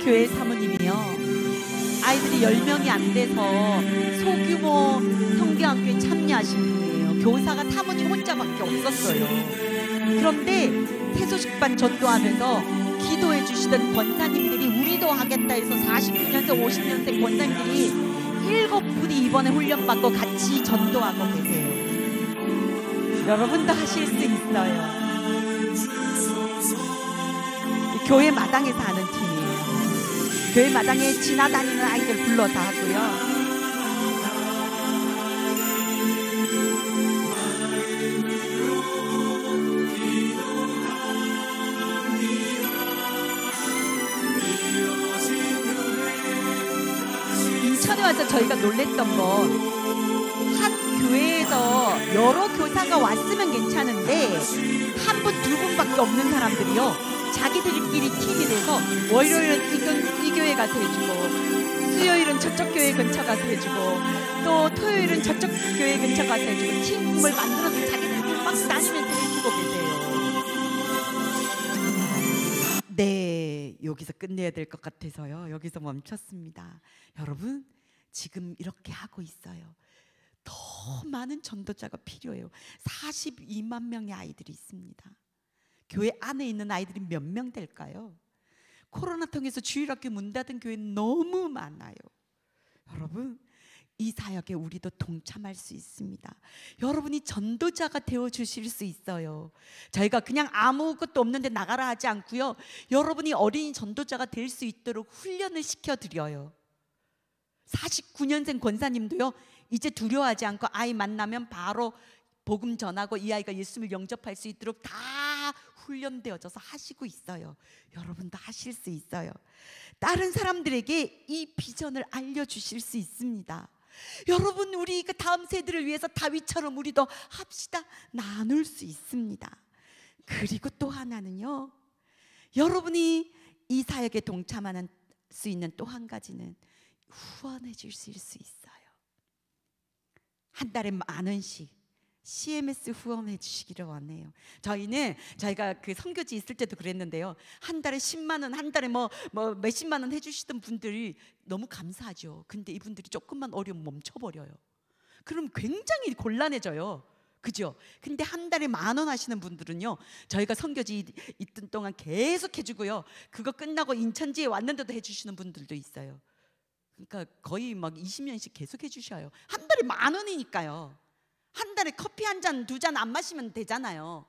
교회 사모님이요 아이들이 10명이 안 돼서 소규모 성경학교에 참여하신 분이에요. 교사가 사모님 혼자밖에 없었어요. 그런데 새소식반 전도하면서 기도해 주시던 권사님들이 우리도 하겠다 해서 49년생 50년생 권사님들이 7분이 이번에 훈련받고 같이 전도하고 계세요. 여러분도 하실 수 있어요. 교회 마당에서 하는 팀이에요. 교회 마당에 지나다니는 아이들 불러서 하고요. 인천에 와서 저희가 놀랬던 건 한 교회에서 여러 교사가 왔으면 괜찮은데 한 분, 두 분밖에 없는 사람들이요 자기들끼리 팀이 돼서 월요일은 이 교회 가서 해주고 수요일은 저쪽 교회 근처 가서 해주고 또 토요일은 저쪽 교회 근처 가서 해주고 팀을 만들어서 자기들끼리 막 다니면서 해주고 계세요. 네, 여기서 끝내야 될 것 같아서요 여기서 멈췄습니다. 여러분 지금 이렇게 하고 있어요. 더 많은 전도자가 필요해요. 42만 명의 아이들이 있습니다. 교회 안에 있는 아이들이 몇 명 될까요? 코로나 통해서 주일학교 문 닫은 교회는 너무 많아요. 여러분 이 사역에 우리도 동참할 수 있습니다. 여러분이 전도자가 되어주실 수 있어요. 저희가 그냥 아무것도 없는데 나가라 하지 않고요 여러분이 어린이 전도자가 될 수 있도록 훈련을 시켜드려요. 49년생 권사님도요 이제 두려워하지 않고 아이 만나면 바로 복음 전하고 이 아이가 예수님을 영접할 수 있도록 다 훈련되어져서 하시고 있어요. 여러분도 하실 수 있어요. 다른 사람들에게 이 비전을 알려주실 수 있습니다. 여러분, 우리 그 다음 세대를 위해서 다윗처럼 우리도 합시다. 나눌 수 있습니다. 그리고 또 하나는요, 여러분이 이 사역에 동참하는 수 있는 또 한 가지는 후원해 주실 수 있어요. 한 달에 10,000원씩 CMS 후원해 주시기를 원해요. 저희가 그 선교지 있을 때도 그랬는데요, 한 달에 10만 원, 한 달에 뭐 몇십만 원 해주시던 분들이 너무 감사하죠. 근데 이분들이 조금만 어려우면 멈춰버려요. 그럼 굉장히 곤란해져요. 그죠? 근데 한 달에 10,000원 하시는 분들은요, 저희가 선교지 있던 동안 계속 해주고요, 그거 끝나고 인천지에 왔는데도 해주시는 분들도 있어요. 그러니까 거의 막 20년씩 계속 해주셔요. 한 달에 10,000원이니까요. 한 달에 커피 한 잔, 2잔 안 마시면 되잖아요.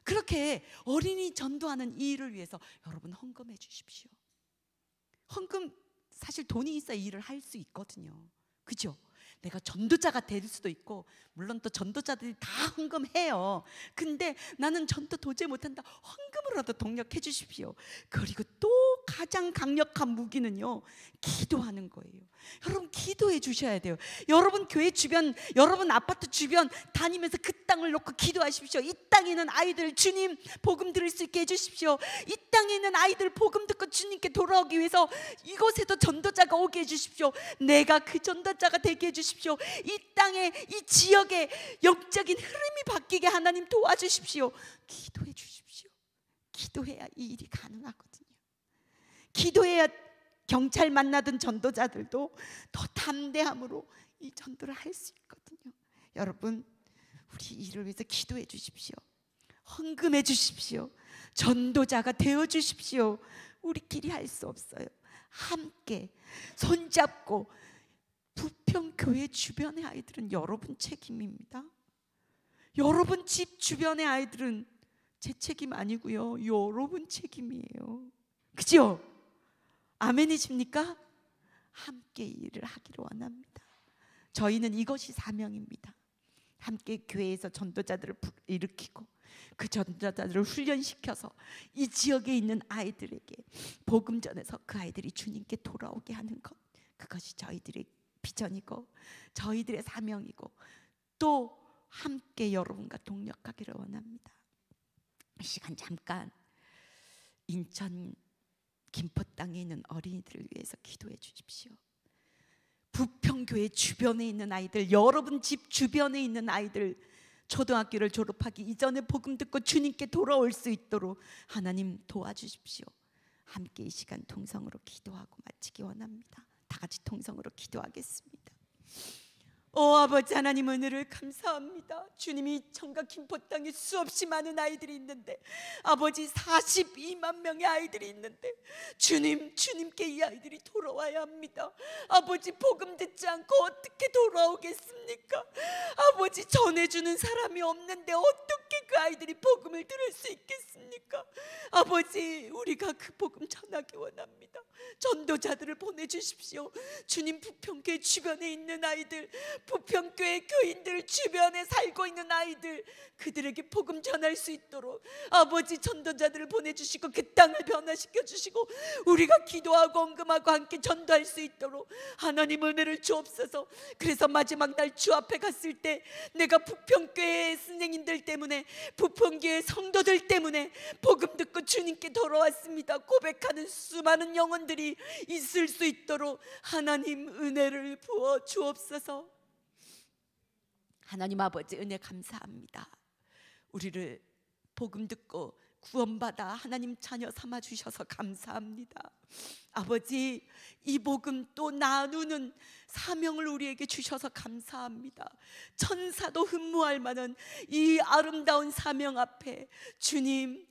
그렇게 어린이 전도하는 이 일을 위해서 여러분 헌금해 주십시오. 헌금, 사실 돈이 있어야 일을 할 수 있거든요. 그죠? 내가 전도자가 될 수도 있고, 물론 또 전도자들이 다 헌금해요. 근데 나는 전도 도저히 못한다, 헌금으로라도 동력해 주십시오. 그리고 또 가장 강력한 무기는요, 기도하는 거예요. 여러분, 기도해 주셔야 돼요. 여러분 교회 주변, 여러분 아파트 주변 다니면서 그 땅을 놓고 기도하십시오. 이 땅에 있는 아이들 주님 복음 들을 수 있게 해주십시오. 이 땅에 있는 아이들 복음 듣고 주님께 돌아오기 위해서 이곳에도 전도자가 오게 해주십시오. 내가 그 전도자가 되게 해주십시오. 이 땅에, 이 지역에 영적인 흐름이 바뀌게 하나님 도와주십시오. 기도해 주십시오. 기도해야 이 일이 가능하거든요. 기도해야 경찰 만나던 전도자들도 더 담대함으로 이 전도를 할 수 있거든요. 여러분, 우리 일을 위해서 기도해 주십시오. 헌금해 주십시오. 전도자가 되어 주십시오. 우리끼리 할 수 없어요. 함께 손잡고, 부평교회 주변의 아이들은 여러분 책임입니다. 여러분 집 주변의 아이들은 제 책임 아니고요, 여러분 책임이에요. 그죠? 아멘이십니까? 함께 일을 하기를 원합니다. 저희는 이것이 사명입니다. 함께 교회에서 전도자들을 일으키고 그 전도자들을 훈련시켜서 이 지역에 있는 아이들에게 복음 전해서 그 아이들이 주님께 돌아오게 하는 것, 그것이 저희들의 비전이고 저희들의 사명이고, 또 함께 여러분과 동력하기를 원합니다. 이 시간 잠깐 인천 김포 땅에 있는 어린이들을 위해서 기도해 주십시오. 부평교회 주변에 있는 아이들, 여러분 집 주변에 있는 아이들, 초등학교를 졸업하기 이전에 복음 듣고 주님께 돌아올 수 있도록 하나님 도와주십시오. 함께 이 시간 통성으로 기도하고 마치기 원합니다. 다 같이 통성으로 기도하겠습니다. 아버지 하나님, 은혜를 감사합니다. 주님이 청가 김포 땅에 수없이 많은 아이들이 있는데, 아버지 42만 명의 아이들이 있는데, 주님께 이 아이들이 돌아와야 합니다. 아버지, 복음 듣지 않고 어떻게 돌아오겠습니까? 아버지, 전해주는 사람이 없는데 어떻게 그 아이들이 복음을 들을 수 있겠습니까? 아버지, 우리가 그 복음 전하기 원합니다. 전도자들을 보내주십시오. 주님, 부평교회 주변에 있는 아이들, 부평교회 교인들 주변에 살고 있는 아이들, 그들에게 복음 전할 수 있도록 아버지 전도자들을 보내주시고 그 땅을 변화시켜 주시고, 우리가 기도하고 헌금하고 함께 전도할 수 있도록 하나님 은혜를 주옵소서. 그래서 마지막 날 주 앞에 갔을 때 내가 부평교회 선생님들 때문에, 부평교회 성도들 때문에 복음 듣고 주님께 돌아왔습니다 고백하는 수많은 영혼들이 있을 수 있도록 하나님 은혜를 부어 주옵소서. 하나님 아버지, 은혜 감사합니다. 우리를 복음 듣고 구원받아 하나님 자녀 삼아 주셔서 감사합니다. 아버지, 이 복음 또 나누는 사명을 우리에게 주셔서 감사합니다. 천사도 흠모할 만한 이 아름다운 사명 앞에 주님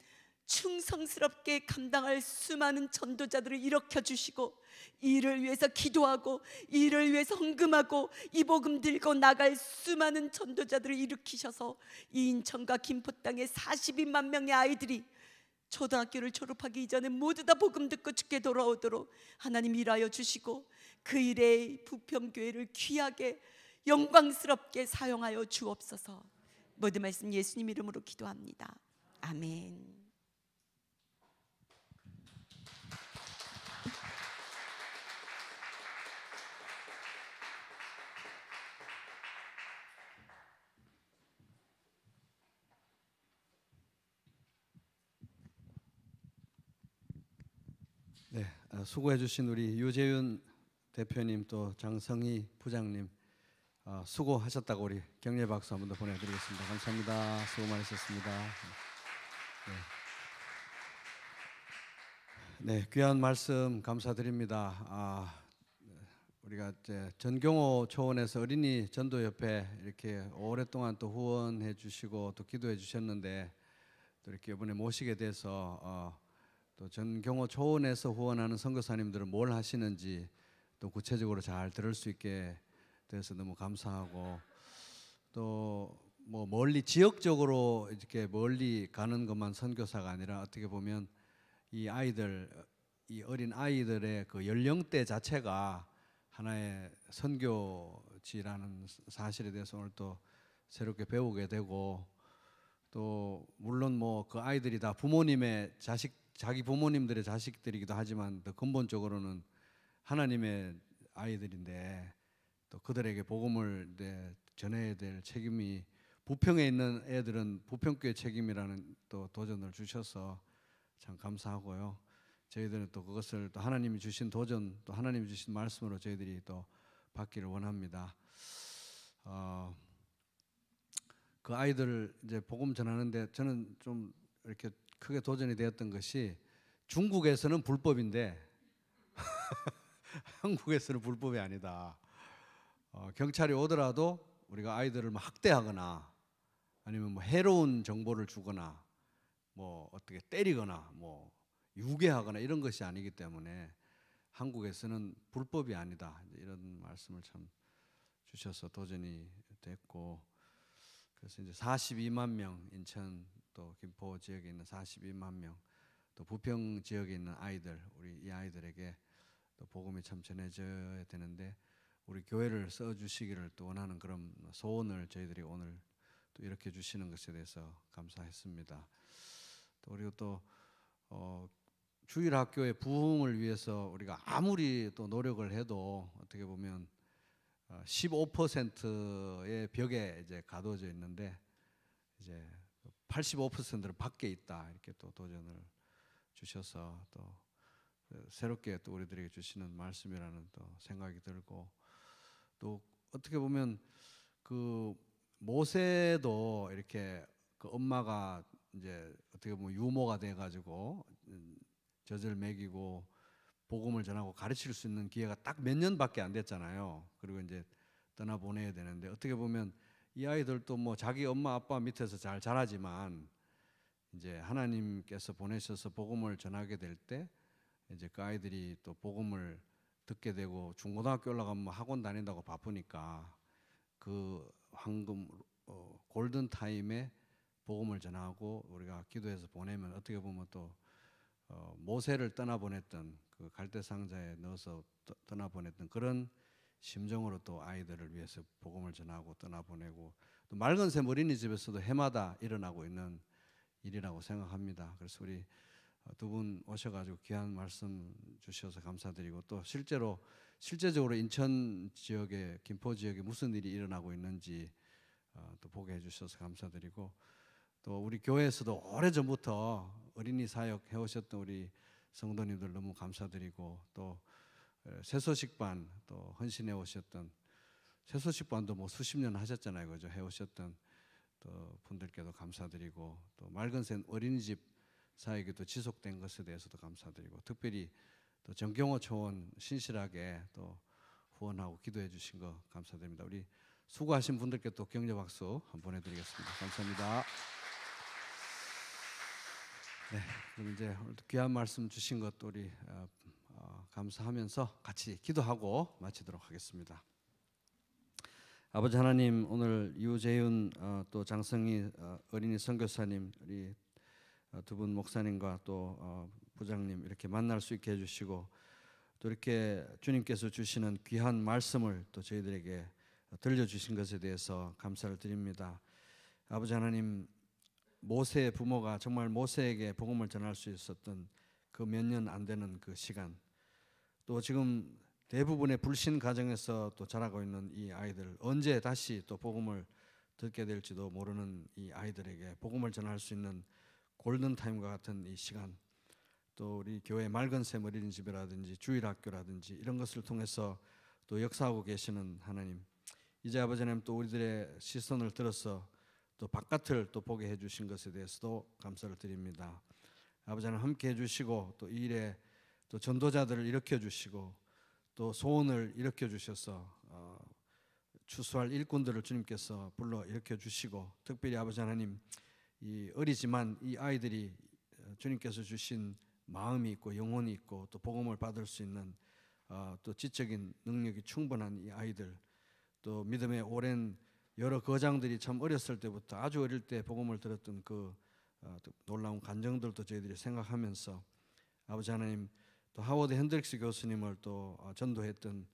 충성스럽게 감당할 수많은 전도자들을 일으켜 주시고, 이를 위해서 기도하고 이를 위해서 헌금하고 이 복음 들고 나갈 수많은 전도자들을 일으키셔서 이 인천과 김포 땅에 42만 명의 아이들이 초등학교를 졸업하기 이전에 모두 다 복음 듣고 주께 돌아오도록 하나님 일하여 주시고, 그 일에 부평교회를 귀하게 영광스럽게 사용하여 주옵소서. 모든 말씀 예수님 이름으로 기도합니다. 아멘. 네, 수고해 주신 우리 유재윤 대표님 또 장성희 부장님 수고하셨다고 우리 격려 박수 한 번 더 보내드리겠습니다. 감사합니다. 수고 많으셨습니다. 네, 귀한 말씀 감사드립니다. 우리가 이제 전경호 초원에서 어린이 전도협회 이렇게 오랫동안 또 후원해 주시고 또 기도해 주셨는데 또 이렇게 이번에 모시게 돼서 또 전경호 초원에서 후원하는 선교사님들은 뭘 하시는지 또 구체적으로 잘 들을 수 있게 돼서 너무 감사하고 또 뭐 멀리 지역적으로 이렇게 멀리 가는 것만 선교사가 아니라 어떻게 보면 이 아이들 이 어린 아이들의 그 연령대 자체가 하나의 선교지라는 사실에 대해서 오늘 또 새롭게 배우게 되고 또 물론 뭐 그 아이들이 다 부모님의 자기 부모님들의 자식들이기도 하지만 더 근본적으로는 하나님의 아이들인데 또 그들에게 복음을 전해야 될 책임이 부평에 있는 애들은 부평교회 책임이라는 또 도전을 주셔서 참 감사하고요. 저희들은 또 그것을 또 하나님이 주신 도전 또 하나님이 주신 말씀으로 저희들이 또 받기를 원합니다. 그 아이들 이제 복음 전하는데 저는 좀 이렇게 크게 도전이 되었던 것이 중국에서는 불법인데 한국에서는 불법이 아니다. 경찰이 오더라도 우리가 아이들을 막 학대하거나 아니면 뭐 해로운 정보를 주거나 뭐 어떻게 때리거나 뭐 유괴하거나 이런 것이 아니기 때문에 한국에서는 불법이 아니다. 이런 말씀을 참 주셔서 도전이 됐고 그래서 이제 42만 명 인천 또 김포 지역에 있는 42만 명 또 부평 지역에 있는 아이들 우리 이 아이들에게 또 복음이 참 전해져야 되는데 우리 교회를 써주시기를 또 원하는 그런 소원을 저희들이 오늘 또 이렇게 주시는 것에 대해서 감사했습니다. 또 그리고 또 주일학교의 부흥을 위해서 우리가 아무리 또 노력을 해도 어떻게 보면 15%의 벽에 이제 가둬져 있는데 이제 85%는 밖에 있다 이렇게 또 도전을 주셔서 또 새롭게 또 우리들에게 주시는 말씀이라는 또 생각이 들고 또 어떻게 보면 그 모세도 이렇게 그 엄마가 이제 어떻게 보면 유모가 돼가지고 젖을 먹이고 복음을 전하고 가르칠 수 있는 기회가 딱 몇 년밖에 안 됐잖아요. 그리고 이제 떠나 보내야 되는데 어떻게 보면 이 아이들도 뭐 자기 엄마 아빠 밑에서 잘 자라지만 이제 하나님께서 보내셔서 복음을 전하게 될 때 이제 그 아이들이 또 복음을 듣게 되고 중고등학교 올라가면 학원 다닌다고 바쁘니까 그 황금 골든 타임에 복음을 전하고 우리가 기도해서 보내면 어떻게 보면 또 모세를 떠나보냈던 그 갈대 상자에 넣어서 떠나보냈던 그런 심정으로 또 아이들을 위해서 복음을 전하고 떠나보내고 또 맑은 샘 어린이집에서도 해마다 일어나고 있는 일이라고 생각합니다. 그래서 우리 두 분 오셔가지고 귀한 말씀 주셔서 감사드리고 또 실제적으로 인천 지역에 김포 지역에 무슨 일이 일어나고 있는지 또 보게 해주셔서 감사드리고 또 우리 교회에서도 오래전부터 어린이 사역 해오셨던 우리 성도님들 너무 감사드리고 또 새소식반 또 헌신해 오셨던 새소식반도 뭐 수십 년 하셨잖아요, 그죠? 해오셨던 또 분들께도 감사드리고 또 맑은 샘 어린이집 사역이 또 지속된 것에 대해서도 감사드리고 특별히 또 정경호 초원 신실하게 또 후원하고 기도해 주신 거 감사드립니다. 우리 수고하신 분들께 또 격려 박수 한번 보내드리겠습니다. 감사합니다. 네, 그럼 이제 오늘 귀한 말씀 주신 것 우리 감사하면서 같이 기도하고 마치도록 하겠습니다. 아버지 하나님, 오늘 유재윤 또 장성희 어린이 선교사님 우리 두 분 목사님과 또 부장님 이렇게 만날 수 있게 해주시고 또 이렇게 주님께서 주시는 귀한 말씀을 또 저희들에게 들려주신 것에 대해서 감사를 드립니다. 아버지 하나님, 모세의 부모가 정말 모세에게 복음을 전할 수 있었던 그 몇 년 안 되는 그 시간, 또 지금 대부분의 불신 가정에서 또 자라고 있는 이 아이들, 언제 다시 또 복음을 듣게 될지도 모르는 이 아이들에게 복음을 전할 수 있는 골든타임과 같은 이 시간, 또 우리 교회 맑은 샘 어린이집이라든지 주일학교라든지 이런 것을 통해서 또 역사하고 계시는 하나님, 이제 아버지 하나님 또 우리들의 시선을 들어서 또 바깥을 또 보게 해주신 것에 대해서도 감사를 드립니다. 아버지 하나님 함께 해주시고 또 이 일에 또 전도자들을 일으켜 주시고 또 소원을 일으켜 주셔서 추수할 일꾼들을 주님께서 불러 일으켜 주시고, 특별히 아버지 하나님 이 어리지만 이 아이들이 주님께서 주신 마음이 있고 영혼이 있고 또 복음을 받을 수 있는 또 지적인 능력이 충분한 이 아이들, 또 믿음의 오랜 여러 거장들이 참 어렸을 때부터 아주 어릴 때 복음을 들었던 그 놀라운 간정들도 저희들이 생각하면서 아버지 하나님 또 하워드 핸드릭스 교수님을 또 전도했던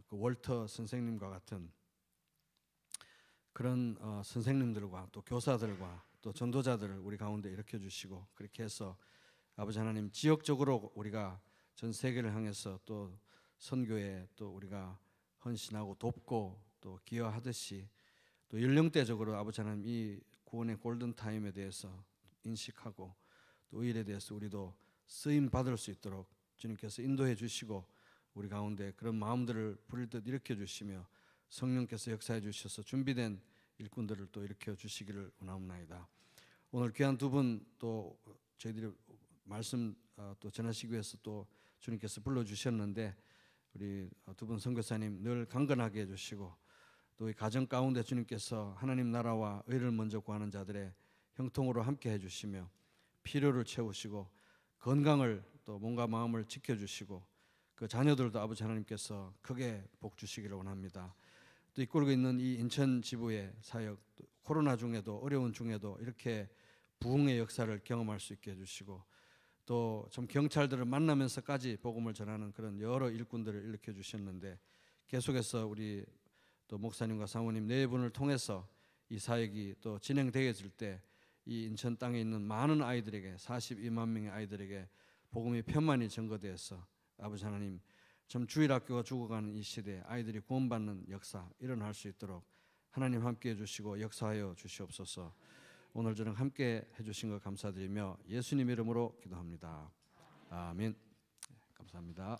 그 월터 선생님과 같은 그런 선생님들과 또 교사들과 또 전도자들을 우리 가운데 일으켜 주시고, 그렇게 해서 아버지 하나님 지역적으로 우리가 전 세계를 향해서 또 선교에 또 우리가 헌신하고 돕고 또 기여하듯이 또 연령대적으로 아버지 하나님 이 구원의 골든타임에 대해서 인식하고 또 이 일에 대해서 우리도 쓰임 받을 수 있도록 주님께서 인도해 주시고 우리 가운데 그런 마음들을 부릴듯 일으켜 주시며 성령께서 역사해 주셔서 준비된 일꾼들을 또 일으켜 주시기를 원하옵나이다. 오늘 귀한 두 분 또 저희들이 말씀 또 전하시기 위해서 또 주님께서 불러주셨는데, 우리 두 분 선교사님 늘 강건하게 해주시고 또 이 가정 가운데 주님께서 하나님 나라와 의를 먼저 구하는 자들의 형통으로 함께 해주시며 필요를 채우시고 건강을 또 몸과 마음을 지켜주시고 그 자녀들도 아버지 하나님께서 크게 복 주시기를 원합니다. 또 이끌고 있는 이 인천 지부의 사역, 코로나 중에도 어려운 중에도 이렇게 부흥의 역사를 경험할 수 있게 해주시고 또 좀 경찰들을 만나면서까지 복음을 전하는 그런 여러 일꾼들을 일으켜 주셨는데, 계속해서 우리 또 목사님과 사모님 네 분을 통해서 이 사역이 또 진행되어질 때 이 인천 땅에 있는 많은 아이들에게 42만 명의 아이들에게 복음이 편만히 전거되어서 아버지 하나님 참 주일학교가 죽어가는 이 시대에 아이들이 구원받는 역사 일어날 수 있도록 하나님 함께해 주시고 역사하여 주시옵소서. 오늘 저녁 함께 해주신 것 감사드리며 예수님 이름으로 기도합니다. 아멘. 감사합니다.